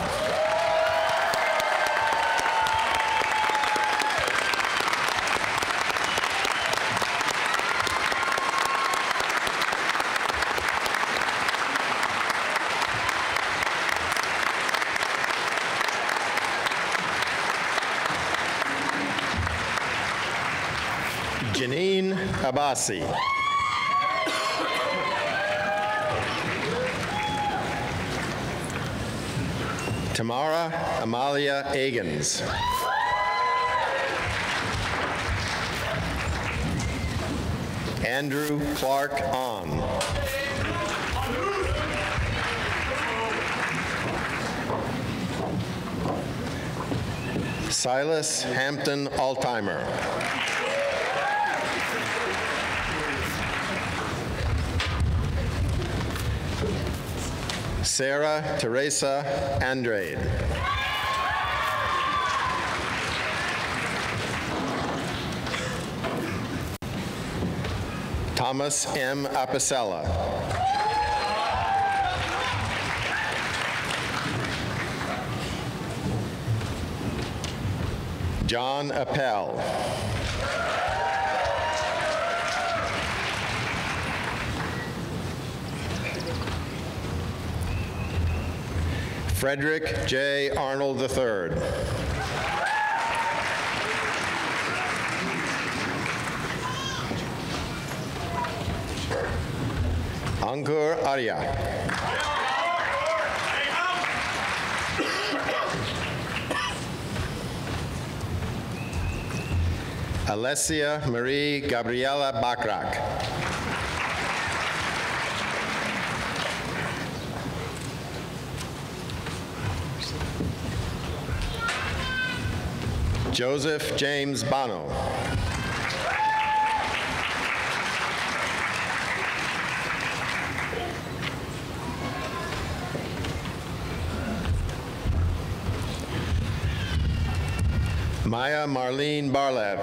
Janine Abassi. Tamara Amalia Agans. Andrew Clark On. Silas Hampton Altimer. Sarah Teresa Andrade. Thomas M. Apicella. John Appel. Frederick J. Arnold III. Ankur Arya. Alessia Marie Gabriela Bachrach. Joseph James Bono. Maya Marlene Barlev.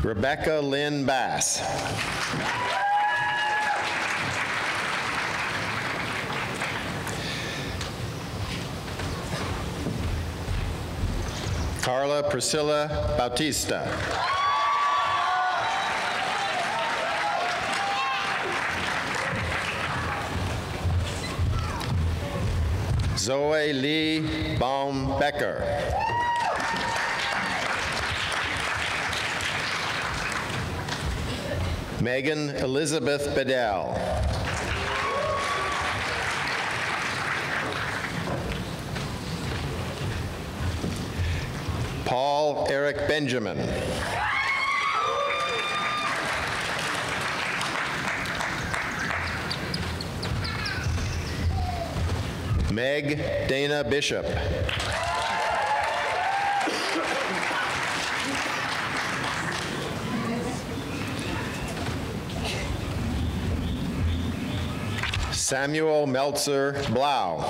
Rebecca Lynn Bass. Carla Priscilla Bautista. Zoe Lee Baum-Becker. Megan Elizabeth Bedell. Paul Eric Benjamin. Meg Dana Bishop. Samuel Meltzer Blau.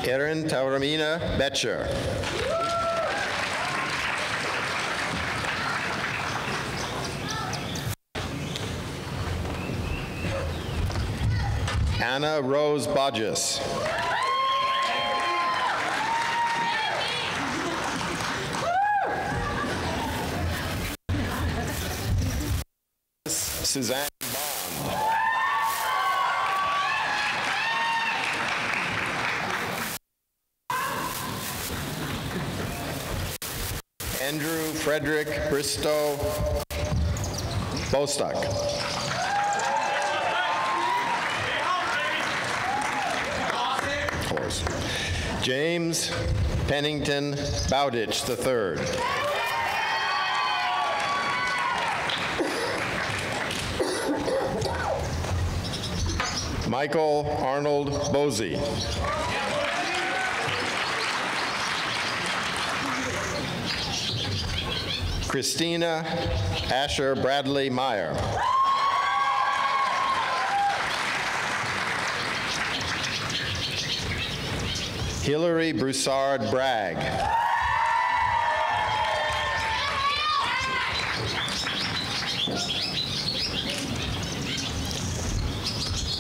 Erin Tauramina Betcher. Anna Rose Bodges. Suzanne Bond. Andrew Frederick Bristow Bostock. Of course. James Pennington Bowditch III. Michael Arnold Bosey. Christina Asher Bradley Meyer. Hillary Broussard Bragg.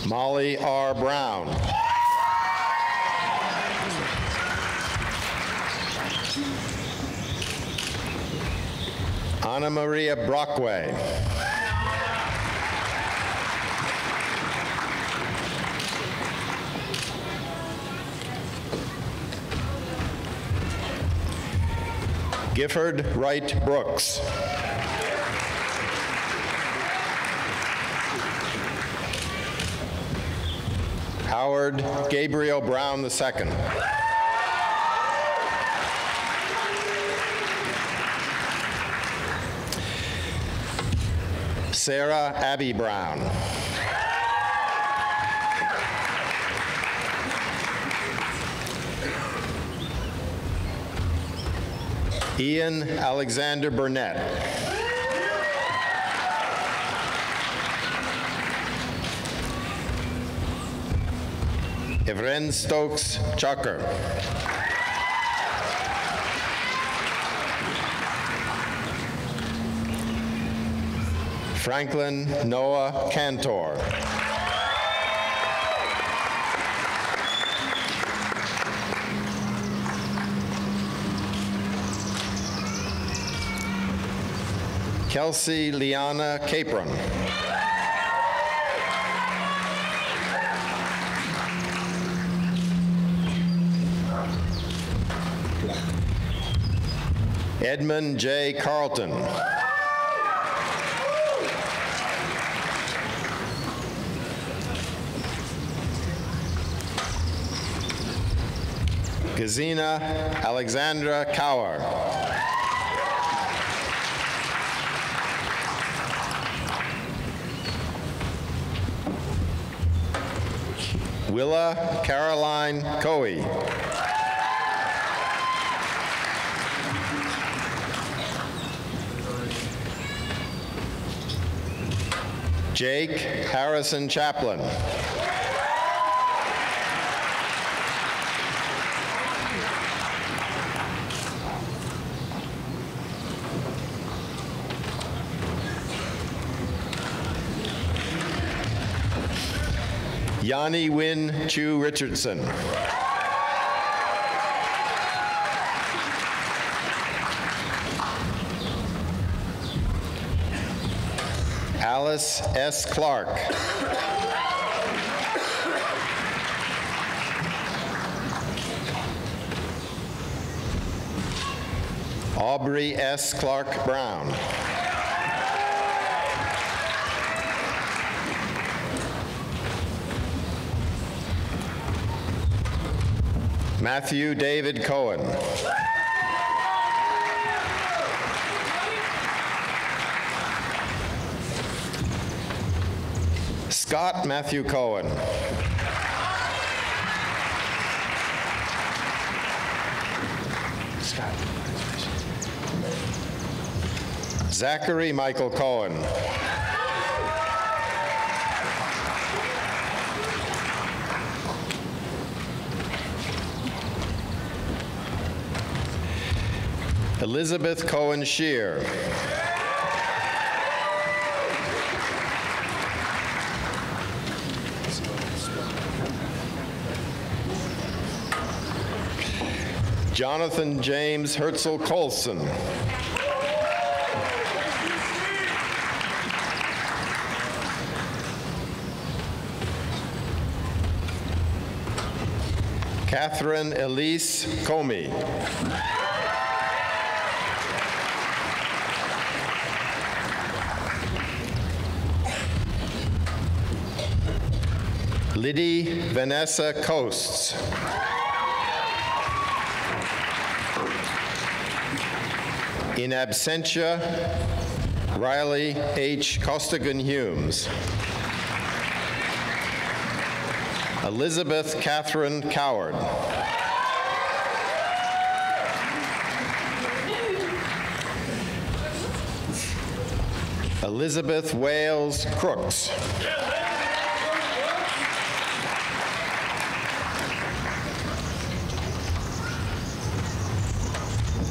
Molly R. Brown. Anna Maria Brockway. Gifford Wright Brooks. Howard Gabriel Brown II. Sarah Abby Brown. Ian Alexander Burnett. Evren Stokes Chucker. Franklin Noah Cantor. Kelsey Liana Capron. Edmund J. Carlton. Gazina Alexandra Cower. Willa Caroline Coey. Jake Harrison Chaplin. Yanni Win Chu Richardson. Alice S. Clark. Aubrey S. Clark Brown. Matthew David Cohen. Scott Matthew Cohen. Scott. Zachary Michael Cohen. Elizabeth Cohen Shear. Jonathan James Herzl Colson. Catherine Elise Comey. Liddy Vanessa Coasts. In absentia, Riley H. Costigan-Humes. Elizabeth Catherine Coward. Elizabeth Wales Crooks.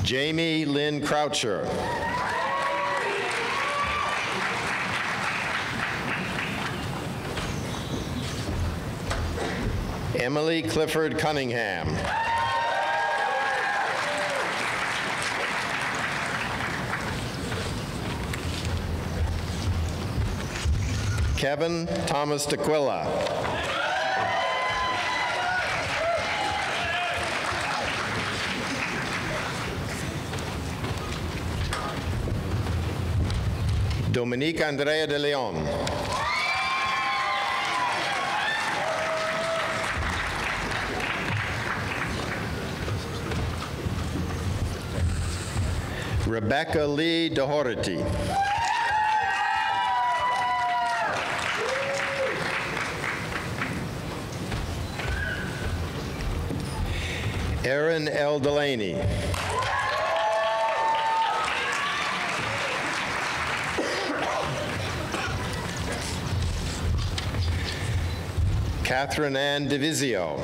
Jamie Lynn Croucher. Emily Clifford Cunningham. Kevin Thomas DeQuilla. Dominique Andrea de Leon. Rebecca Lee Doherty. Erin L. Delaney. Catherine Ann DeVizio.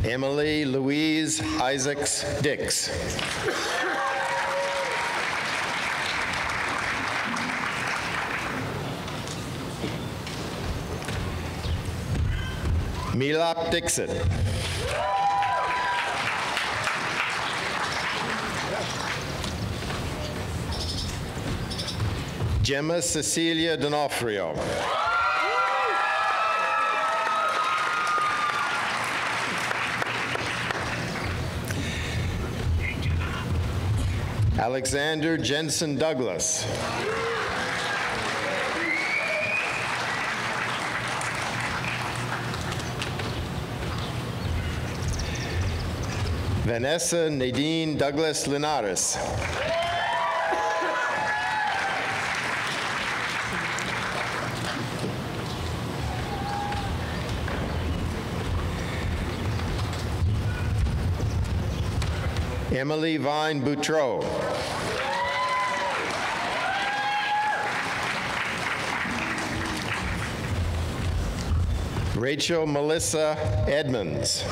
Emily Louise Isaacs Dix. Milap Dixon. Gemma Cecilia D'Onofrio. Alexander Jensen Douglas. Vanessa Nadine Douglas Linares. Emily Vine Boutreau. Rachel Melissa Edmonds.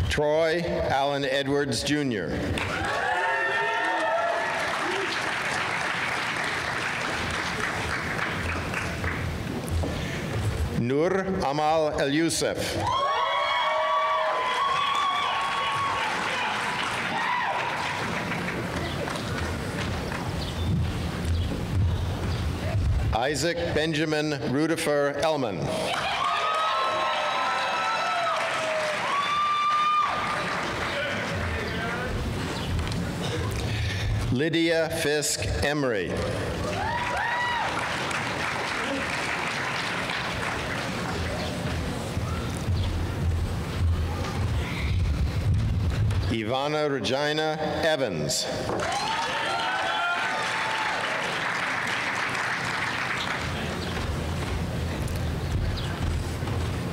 Troy Allen Edwards, Jr. Nur Amal El Youssef. Isaac Benjamin Rudifer Elman. Lydia Fisk Emery. Ivana Regina Evans.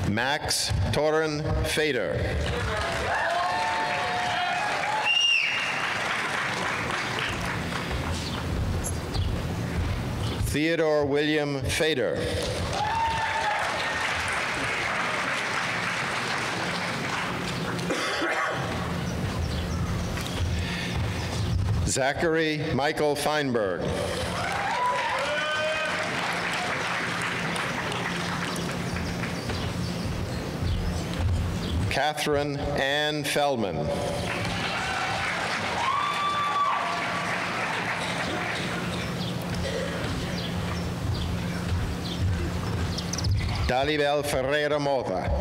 Max Torin Fader. Theodore William Fader. Zachary Michael Feinberg. Catherine Ann Feldman. Dalibel Ferreira Mota.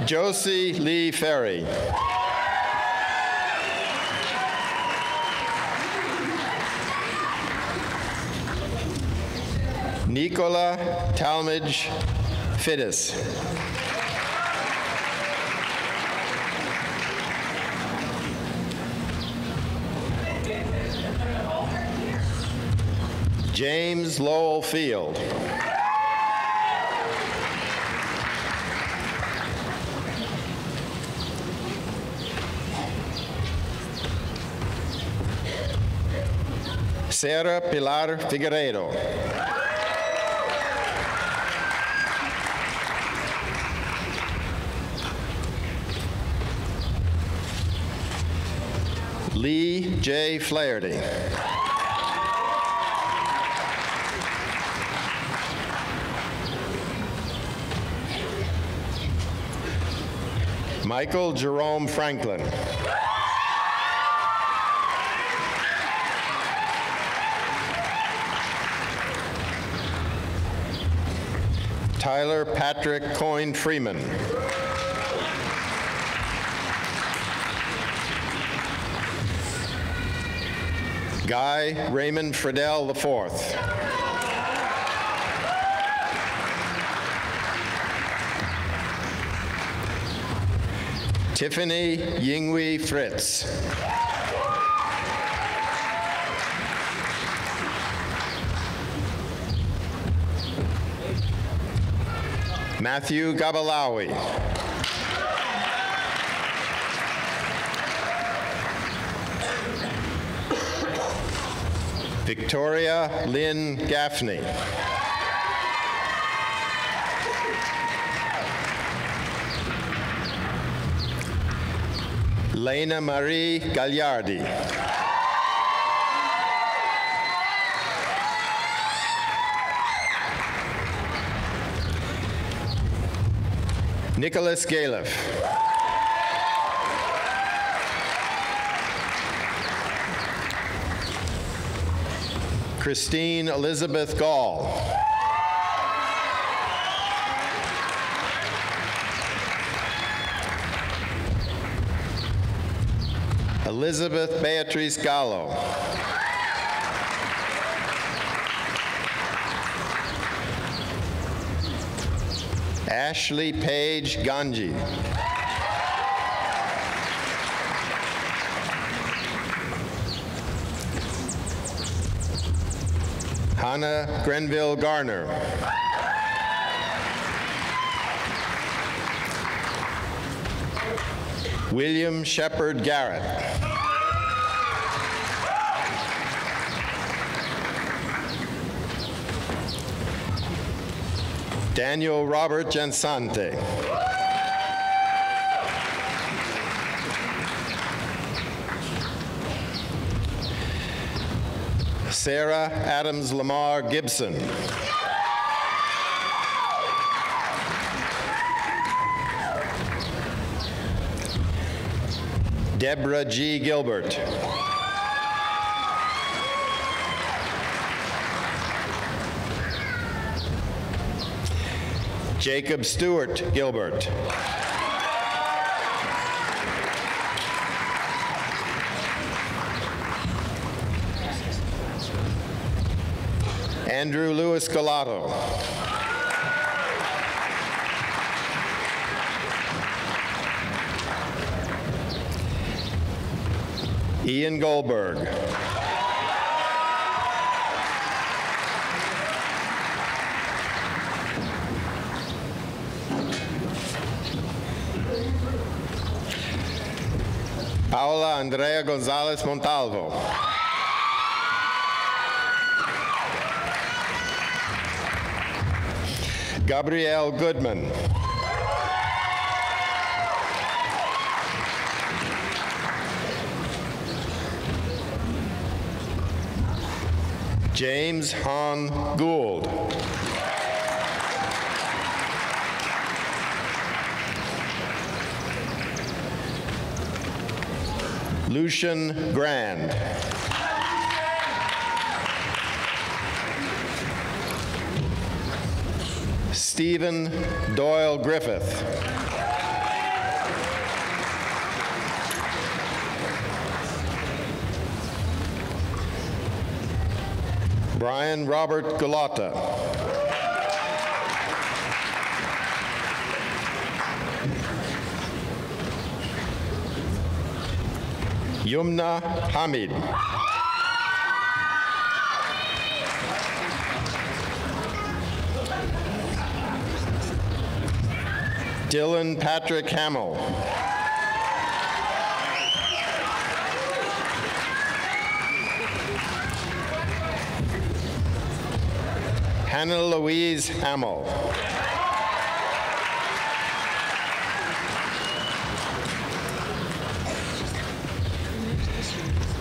Josie Lee Ferry. Nicola Talmadge Fiddes. James Lowell Field. Sarah Pilar Figueiredo. Lee J. Flaherty. Michael Jerome Franklin. Tyler Patrick Coyne Freeman. Guy Raymond Friedel IV. Tiffany Yinghui Fritz. Matthew Gabalawi. Victoria Lynn Gaffney. Lena Marie Gagliardi. Nicholas Galiff. Christine Elizabeth Gall. Elizabeth Beatrice Gallo. Ashley Paige Ganji. Hannah Grenville Garner. William Shepard Garrett. Daniel Robert Jansante. Sarah Adams Lamar Gibson. Deborah G. Gilbert. Jacob Stewart Gilbert. Andrew Lewis Galato. Ian Goldberg. Paola Andrea Gonzalez Montalvo. Gabrielle Goodman. James Han Gould. Lucian Grand. Stephen Doyle Griffith. Brian Robert Galata. Yumna Hamid. Dylan Patrick Hamill. Hannah Louise Hamill.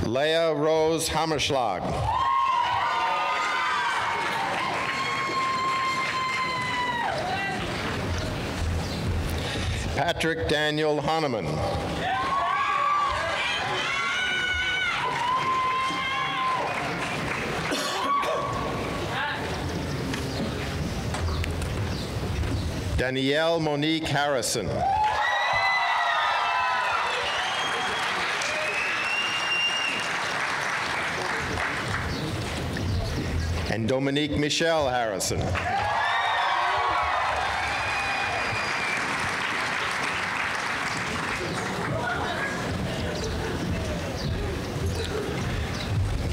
Leah Rose Hammerschlag. Patrick Daniel Hahnemann. Danielle Monique Harrison. And Dominique Michelle Harrison.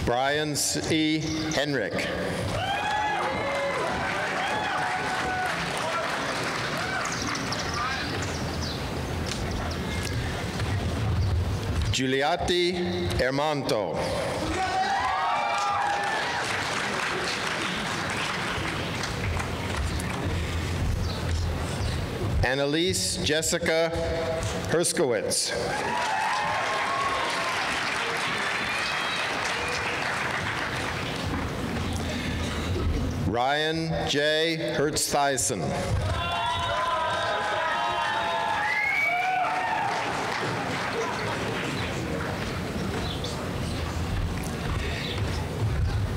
Brian C. Henrik. Giuliatti Ermanto. Annalise Jessica Herskowitz. Ryan J. Hertz-Thyssen.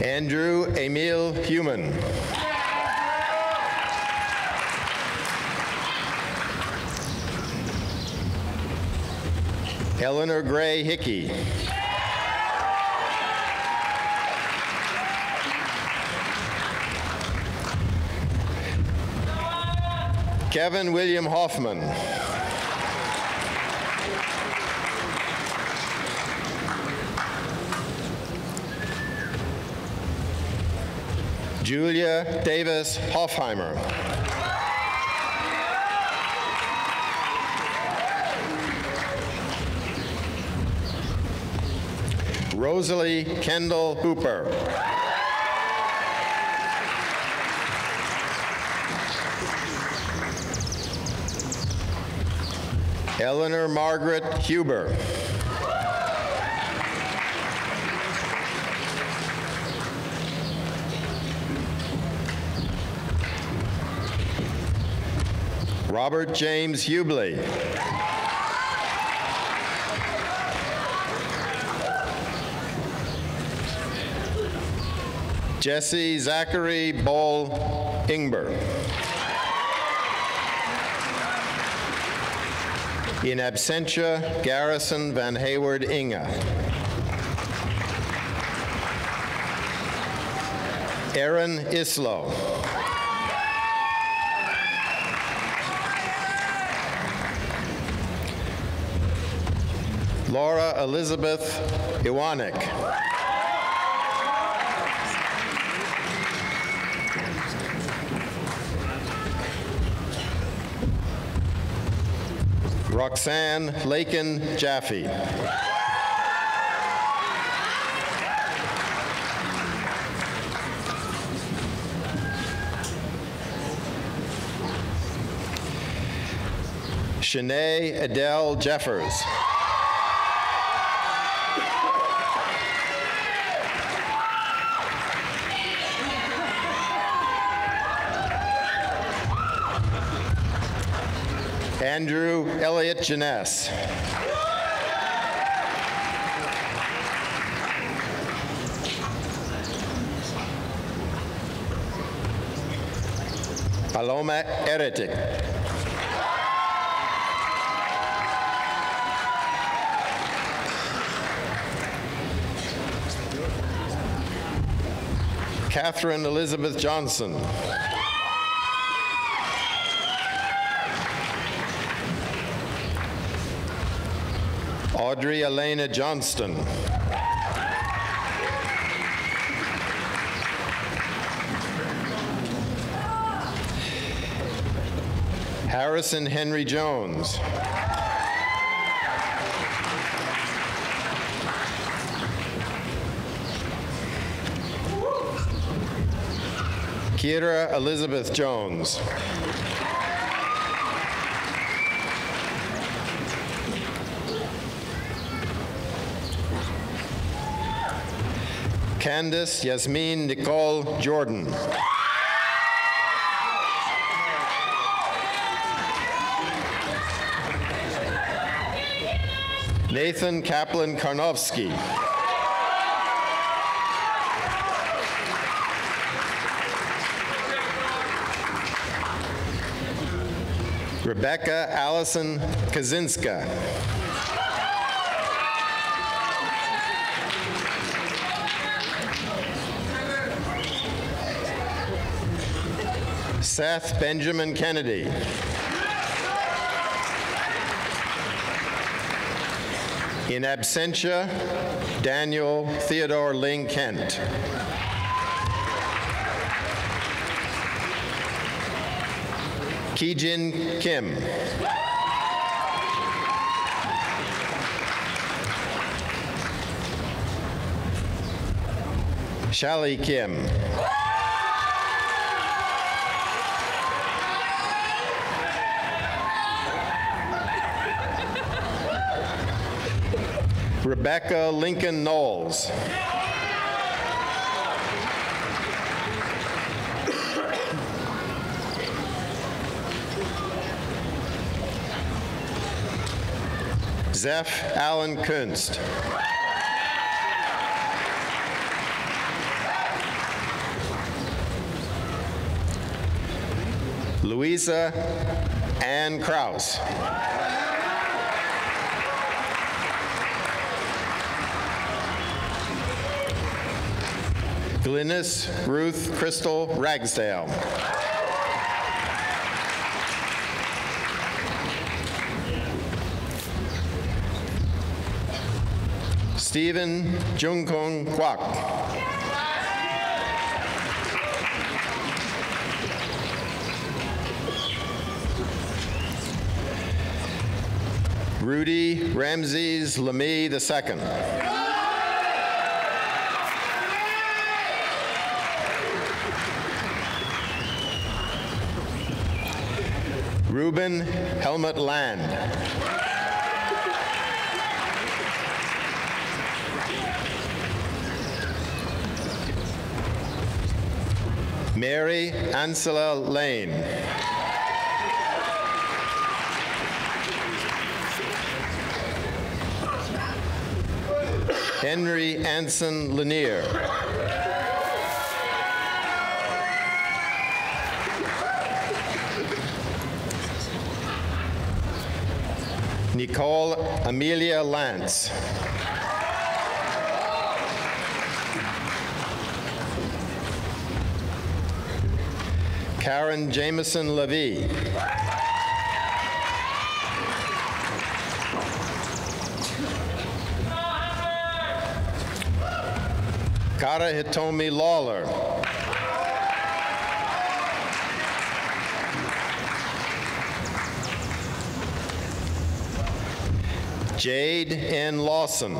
Andrew Emil Human. Eleanor Gray Hickey. Kevin William Hoffman. Julia Davis Hoffheimer. Rosalie Kendall Hooper. Eleanor Margaret Huber. Robert James Hubley. Jesse Zachary Ball Ingber. In absentia, Garrison Van Hayward Inga. Aaron Islow. Laura Elizabeth Iwanek. Roxanne Lakin Jaffe. Shanae Adele Jeffers. Andrew Elliott Janess. Paloma Eretic. Catherine Elizabeth Johnson. Audrey Elena Johnston. Harrison Henry Jones. Kira Elizabeth Jones. Candace Yasmin Nicole Jordan. Nathan Kaplan Karnowski. Rebecca Allison Kaczynska. Seth Benjamin Kennedy. In absentia, Daniel Theodore Ling Kent. Kijin Kim. Shali Kim. Rebecca Lincoln Knowles. Zeph Allen Kunst. Louisa Ann Kraus. Glynis Ruth Crystal Ragsdale. Stephen Jungkong Kwak. Rudy Ramses Lemay II. Ruben Helmut Land. Mary Ansela Lane. Henry Anson Lanier. Nicole Amelia Lance. Karen Jameson Levy. Kara Hitomi Lawler. Jade N. Lawson.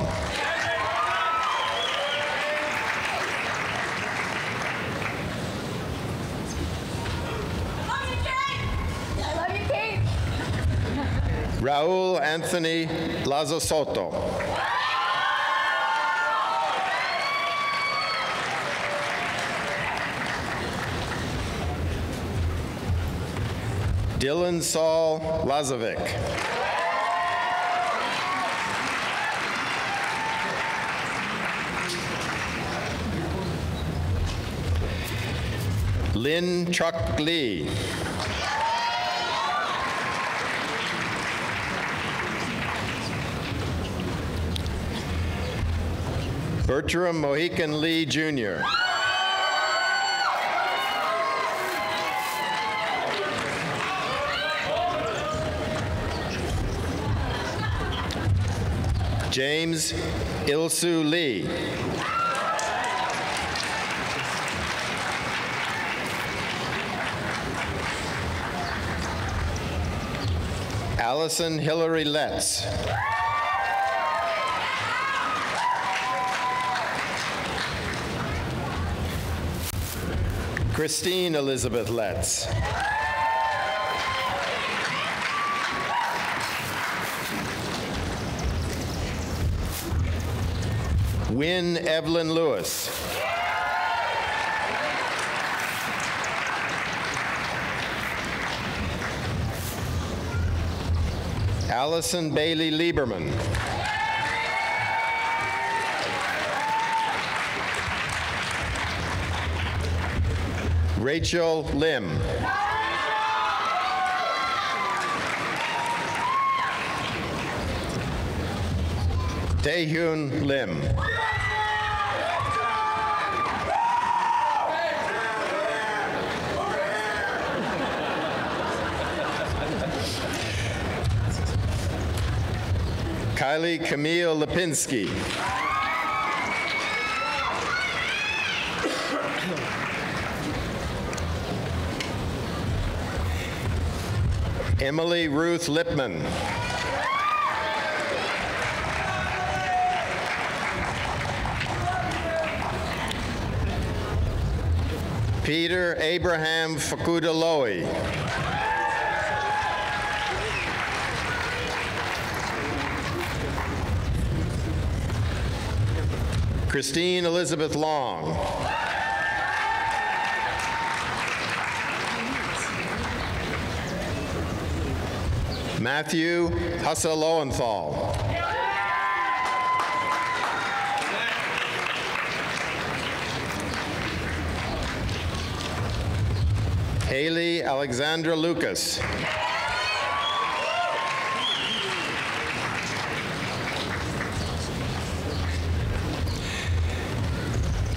Raul Anthony Lazo Soto. Dylan Saul Lazovic. Lynn Truck Lee. Bertram Mohican Lee, Jr. James Ilsu Lee. Allison Hillary Letts. Christine Elizabeth Letts. Wynn Evelyn Lewis. Allison Bailey Lieberman. Rachel Lim. Taehyun Lim. Kylie Camille Lipinski. Emily Ruth Lipman. Peter Abraham Fakudaloe. Christine Elizabeth Long. Matthew Hussa Lowenthal. Haley Alexandra Lucas.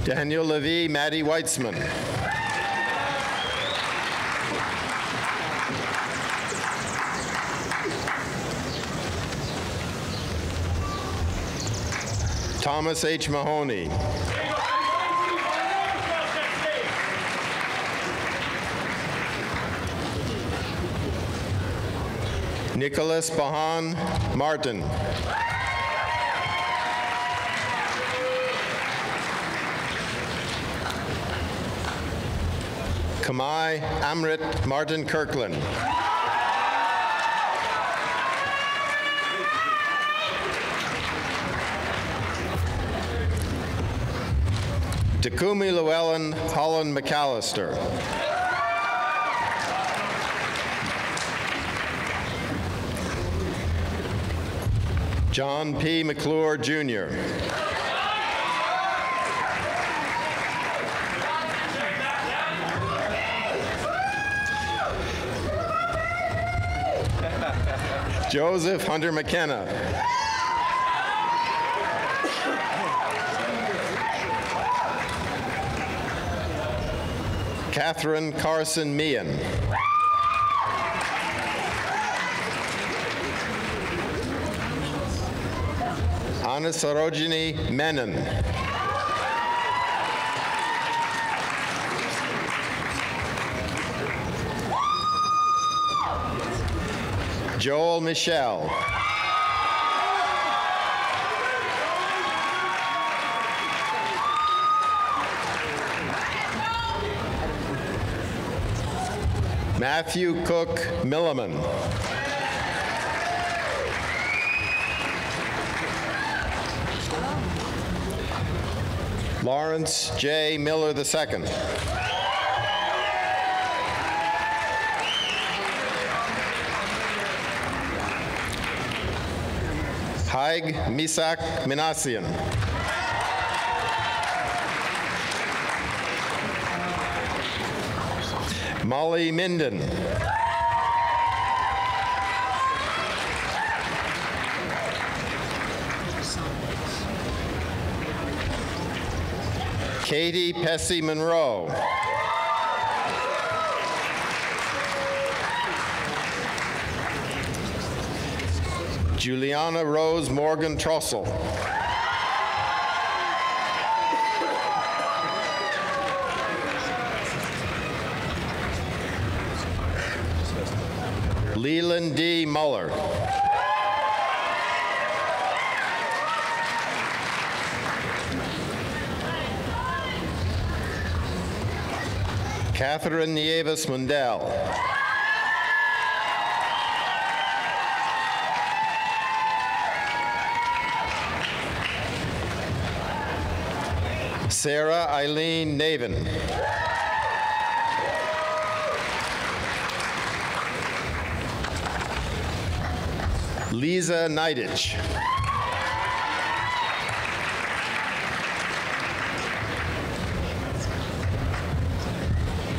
Daniel Levy, Maddie Weitzman. Thomas H. Mahoney. Nicholas Bahan Martin. Kamai Amrit Martin Kirkland. Takumi Llewellyn Holland McAllister. John P. McClure, Jr. Joseph Hunter McKenna. Catherine Carson Meehan. Anna Sarojini Menon. Joel Michelle. Matthew Cook Milliman. Lawrence J. Miller II. Haig Misak Minassian. Molly Minden. Katie Pessy Monroe. Juliana Rose Morgan Trossel. Leland D. Muller. Catherine Nieves Mundell. Sarah Eileen Navin. Lisa Neidich.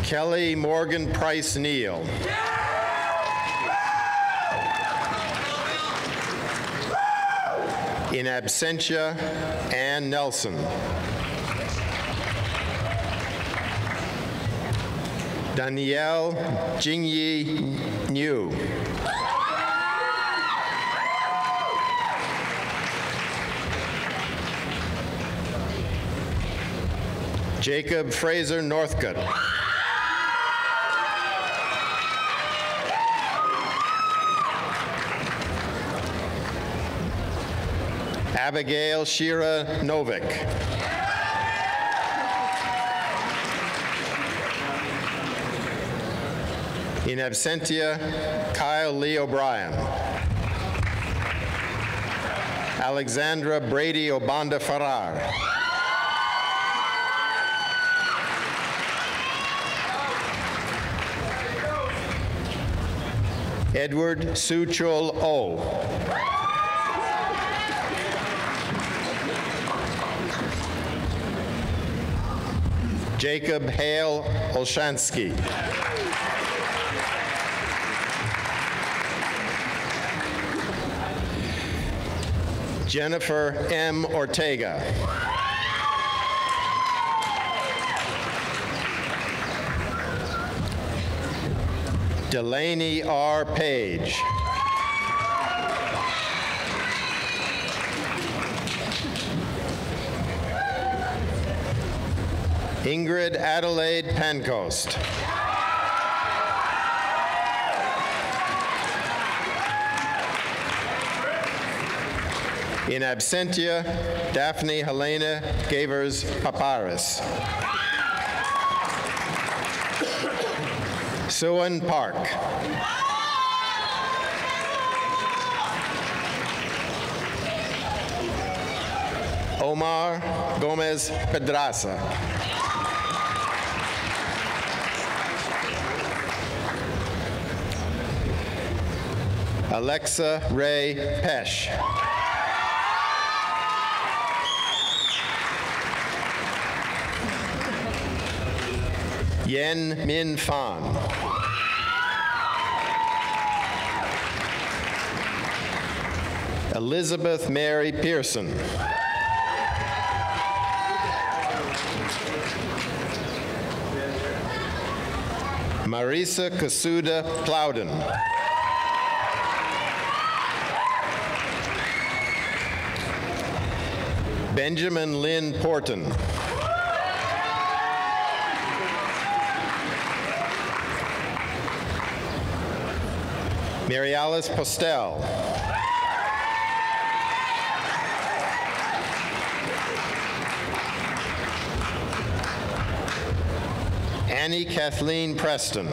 Kelly Morgan Price Neal. In absentia, Ann Nelson. Danielle Jingyi Niu. Jacob Fraser Northcutt. Abigail Shira Novick. In absentia, Kyle Lee O'Brien. Alexandra Brady Obanda Farrar. Edward Suchul O. Jacob Hale Olshansky. Jennifer M. Ortega. Delaney R. Page. Ingrid Adelaide Pancoast. In absentia, Daphne Helena Gavers Paparis. Suan Park. Omar Gomez Pedraza. Alexa Ray Pesh. Yen Min Fan. Elizabeth Mary Pearson. Marisa Kasuda Plowden. Benjamin Lynn Porton. Mary Alice Postel. Annie Kathleen Preston.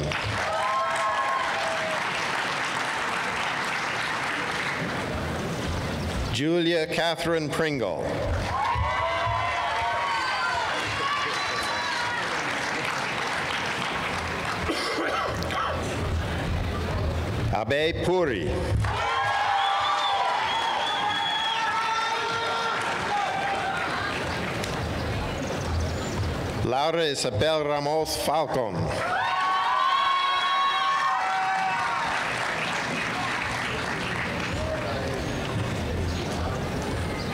Julia Catherine Pringle. Abe Puri. Laura Isabel Ramos Falcon.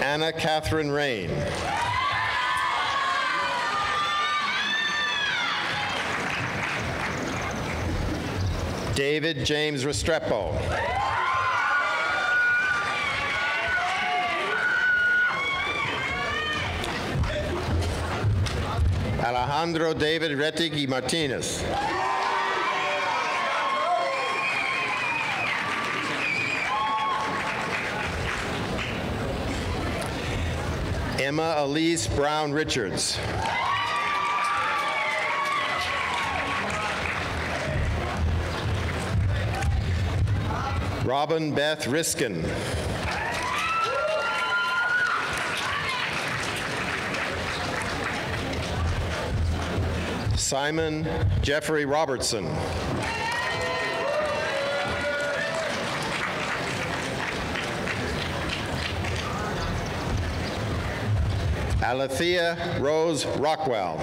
Anna Catherine Rain. David James Restrepo. Alejandro David Rettig Martinez. Emma Elise Brown Richards. Robin Beth Riskin. Simon Jeffrey Robertson. Alethea Rose Rockwell.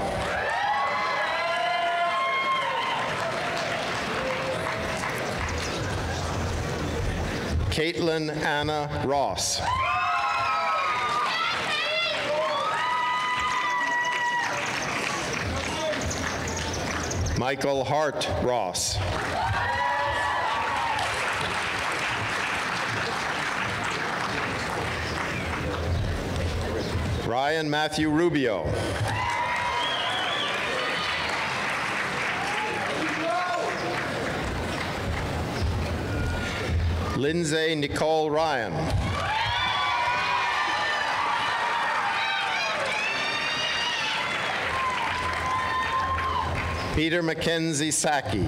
Caitlin Anna Ross. Michael Hart Ross. Ryan Matthew Rubio. Lindsay Nicole Ryan. Peter Mackenzie Saki.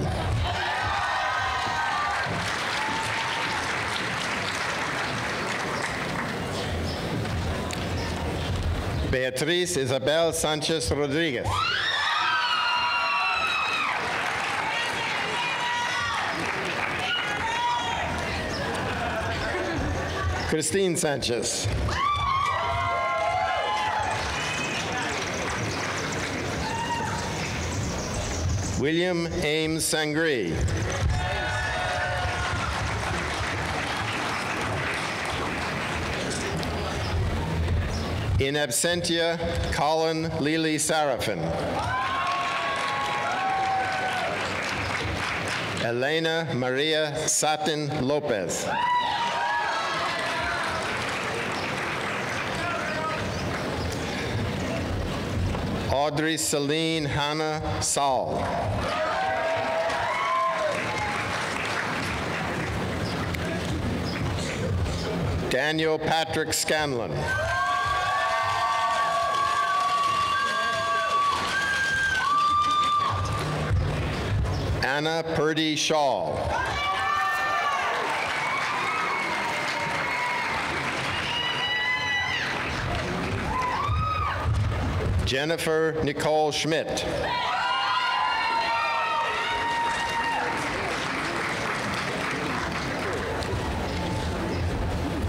Beatriz Isabel Sanchez Rodriguez. Christine Sanchez. William Ames Sangri. In absentia, Colin Lily Sarafin. Elena Maria Satin Lopez. Audrey Celine Hannah Saul. Daniel Patrick Scanlon. Anna Purdy Shaw. Jennifer Nicole Schmidt.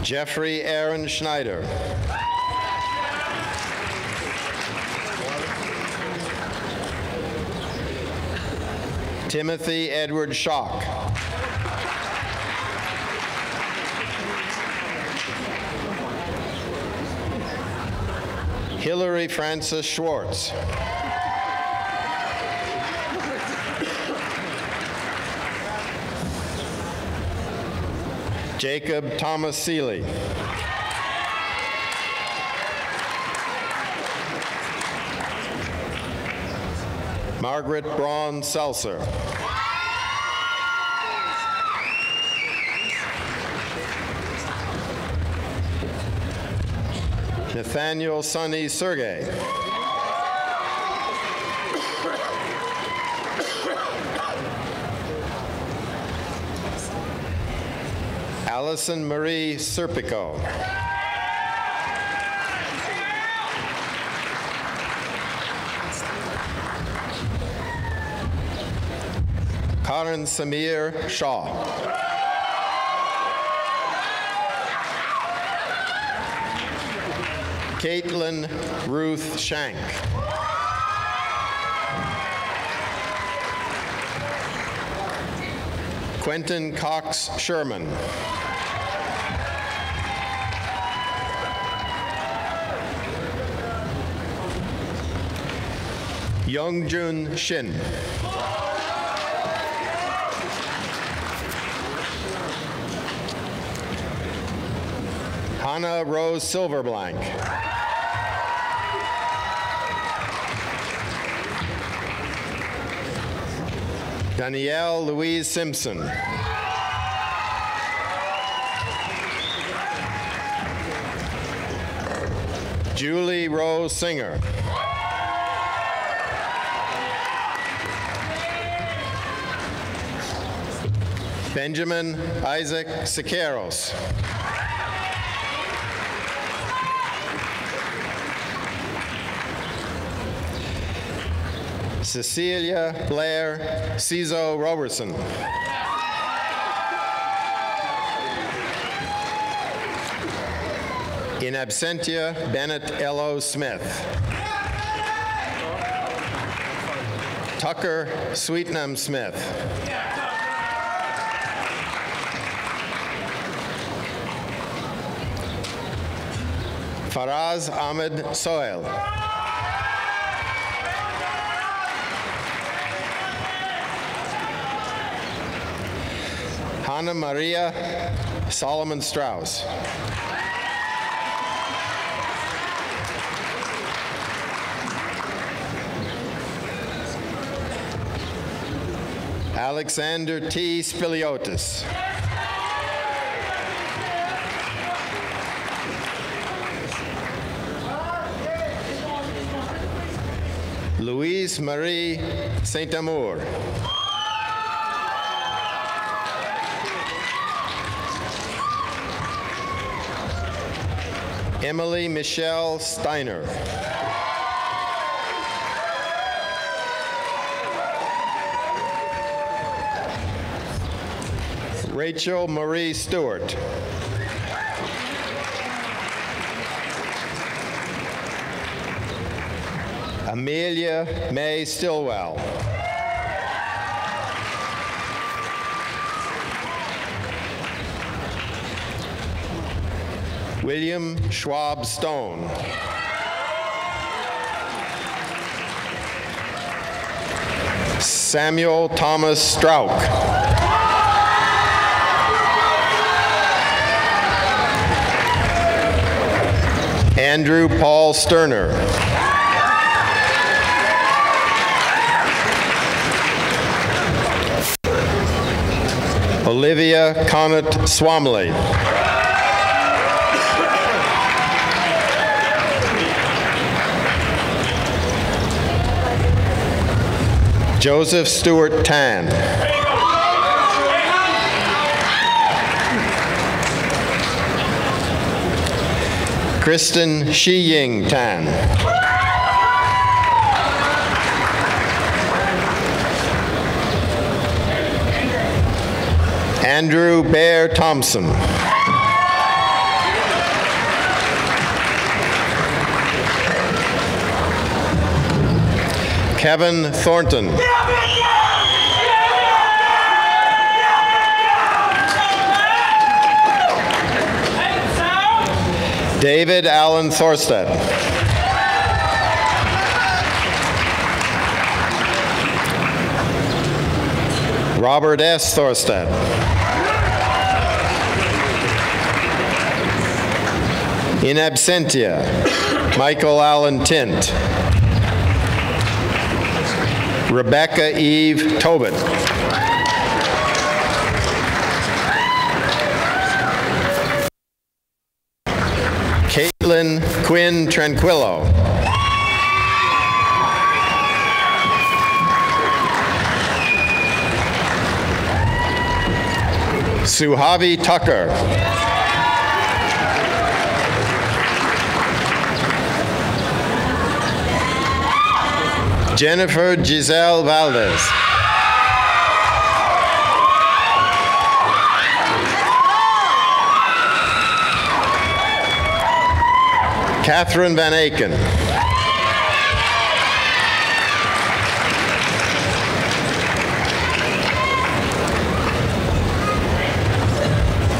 Jeffrey Aaron Schneider. Timothy Edward Schock. Hillary Francis Schwartz. Jacob Thomas Seeley. Margaret Braun Seltzer. Nathaniel Sonny Sergey. Allison Marie Serpico. Karan Samir Shaw. Caitlin Ruth Shank. Quentin Cox Sherman. Youngjun Shin. Hannah Rose Silverblank. Danielle Louise Simpson. Julie Rose Singer. Benjamin Isaac Siqueiros. Cecilia Blair Cizo Roberson. In absentia, Bennett L.O. Smith. Tucker Sweetnam Smith. Faraz Ahmed Sohail. Hannah Maria Solomon Strauss. Alexander T. Spiliotis. Louise Marie Saint-Amour. Emily Michelle Steiner. Rachel Marie Stewart. Amelia May Stillwell. William Schwab Stone. Samuel Thomas Strauch. Andrew Paul Sterner. Olivia Conant Swamley. Joseph Stewart Tan. Kristen Shi-Ying Tan. Andrew Bear Thompson. Kevin Thornton. David Allen Thorstad. Robert S. Thorstad. In absentia, Michael Allen Tint. Rebecca Eve Tobin. Caitlin Quinn Tranquillo. Suhavi Tucker. Jennifer Giselle Valdez. Catherine Van Aken.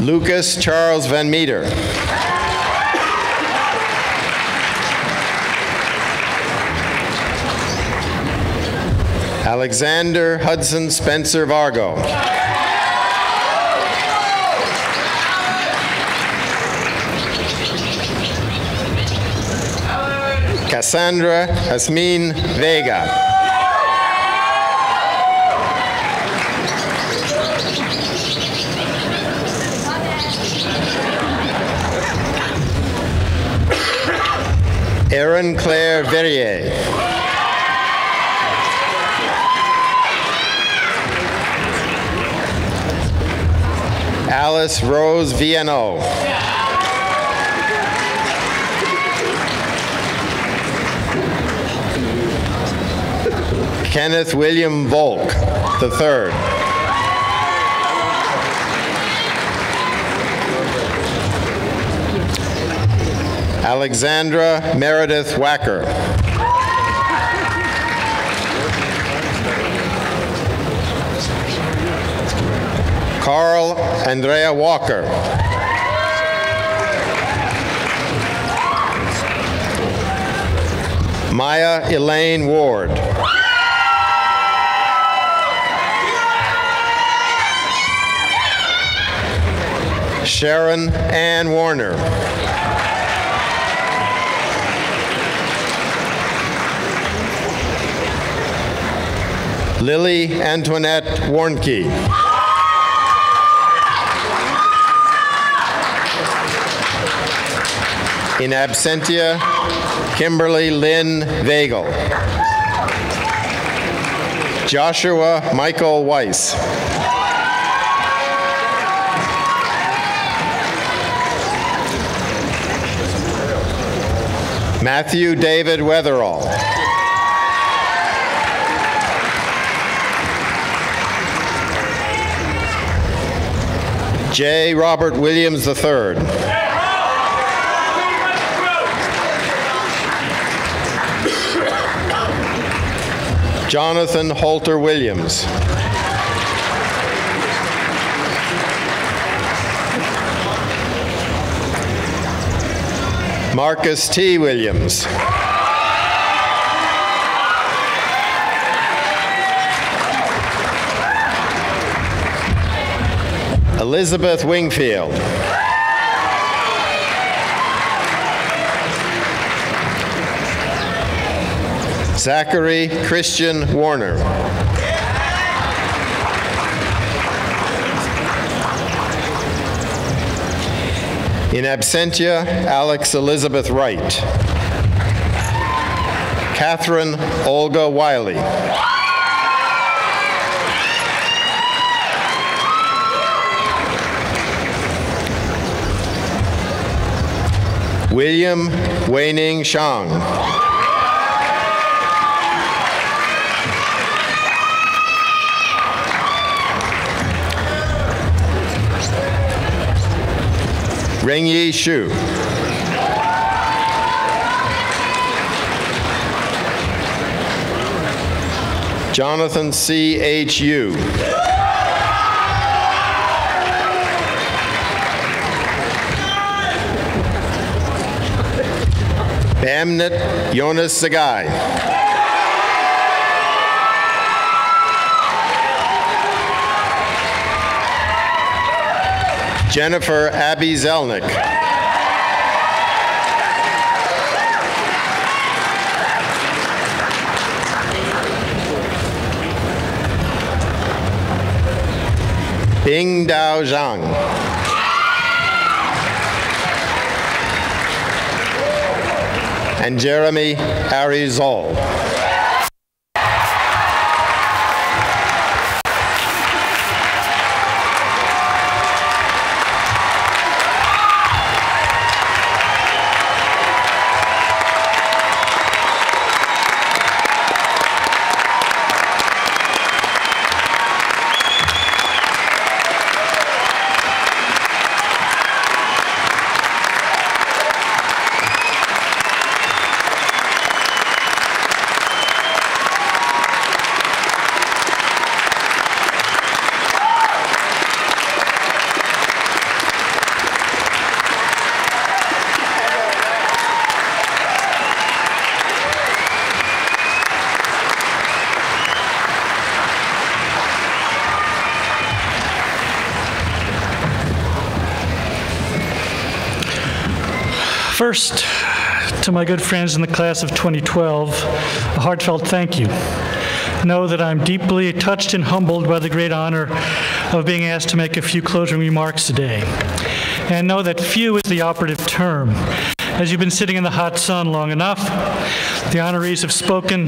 Lucas Charles Van Meter. Alexander Hudson Spencer Vargo. Cassandra Jasmine Vega. Erin Claire Verrier. Alice Rose Viano. Kenneth William Volk III. Alexandra Meredith Wacker. Carl Andrea Walker. Maya Elaine Ward. Sharon Ann Warner. Lily Antoinette Warnke. In absentia, Kimberly Lynn Vagel. Joshua Michael Weiss. Matthew David Weatherall. J. Robert Williams III. Jonathan Holter Williams. Marcus T. Williams. Elizabeth Wingfield. Zachary Christian Warner. In absentia, Alex Elizabeth Wright. Catherine Olga Wiley. William Weining Shang. Rengyi Xu. Jonathan C. H. Yu. Bamnit Jonas Sagai. Jennifer Abby Zelnick. Bing Dao Zhang. And Jeremy Arizal. First, to my good friends in the class of 2012, a heartfelt thank you. Know that I'm deeply touched and humbled by the great honor of being asked to make a few closing remarks today. And know that few is the operative term. As you've been sitting in the hot sun long enough, the honorees have spoken,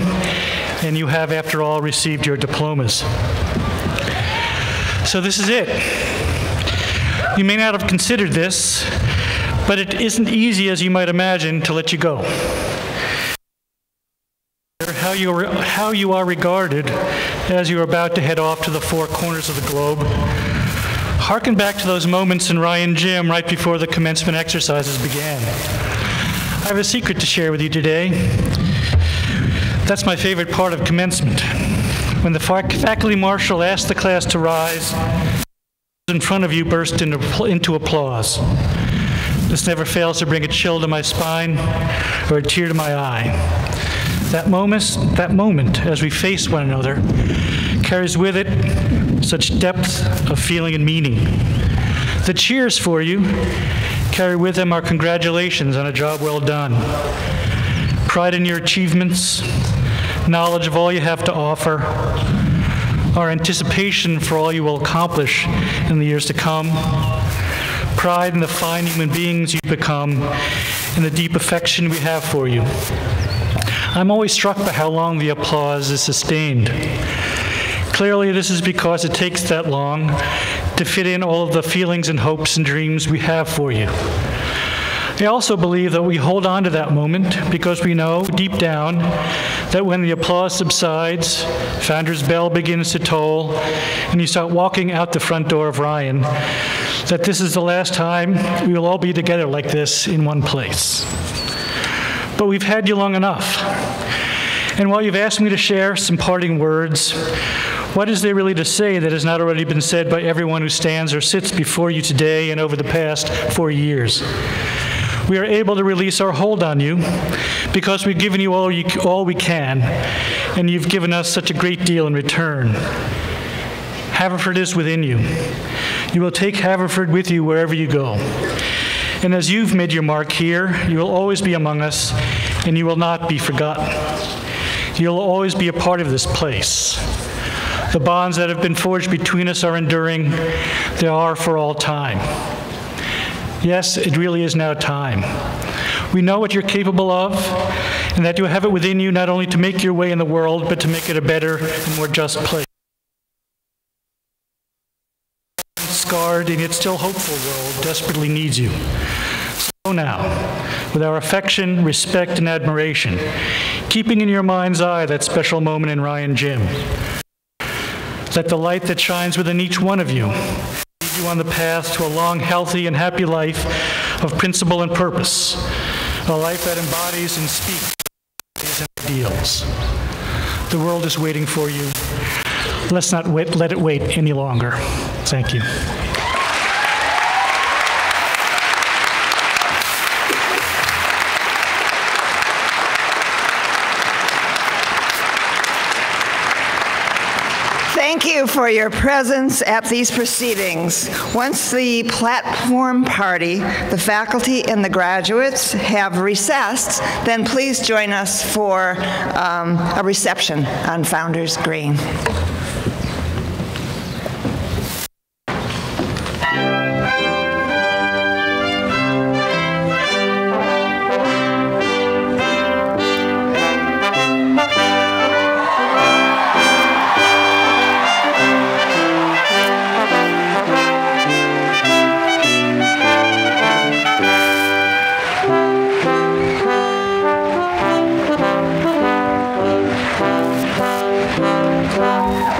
and you have, after all, received your diplomas. So this is it. You may not have considered this, but it isn't easy as you might imagine to let you go. How you are regarded as you are about to head off to the four corners of the globe. Harken back to those moments in Ryan Gym right before the commencement exercises began. I have a secret to share with you today. That's my favorite part of commencement. When the faculty marshal asked the class to rise, in front of you burst into applause. This never fails to bring a chill to my spine or a tear to my eye. That moment, as we face one another, carries with it such depth of feeling and meaning. The cheers for you carry with them our congratulations on a job well done, pride in your achievements, knowledge of all you have to offer, our anticipation for all you will accomplish in the years to come, pride in the fine human beings you've become, and the deep affection we have for you. I'm always struck by how long the applause is sustained. Clearly, this is because it takes that long to fit in all of the feelings and hopes and dreams we have for you. I also believe that we hold on to that moment because we know deep down that when the applause subsides, Founder's Bell begins to toll, and you start walking out the front door of Ryan, that this is the last time we will all be together like this in one place. But we've had you long enough. And while you've asked me to share some parting words, what is there really to say that has not already been said by everyone who stands or sits before you today and over the past 4 years? We are able to release our hold on you because we've given you all we can, and you've given us such a great deal in return. Haverford is within you. You will take Haverford with you wherever you go. And as you've made your mark here, you will always be among us, and you will not be forgotten. You'll always be a part of this place. The bonds that have been forged between us are enduring. They are for all time. Yes, it really is now time. We know what you're capable of, and that you have it within you not only to make your way in the world, but to make it a better and more just place. Scarred and yet still hopeful world desperately needs you. So now, with our affection, respect, and admiration, keeping in your mind's eye that special moment in Ryan Gym, let the light that shines within each one of you lead you on the path to a long, healthy, and happy life of principle and purpose, a life that embodies and speaks these ideals. The world is waiting for you. Let's not let it wait any longer. Thank you. Thank you for your presence at these proceedings. Once the platform party, the faculty and the graduates have recessed, then please join us for a reception on Founders Green. Wow.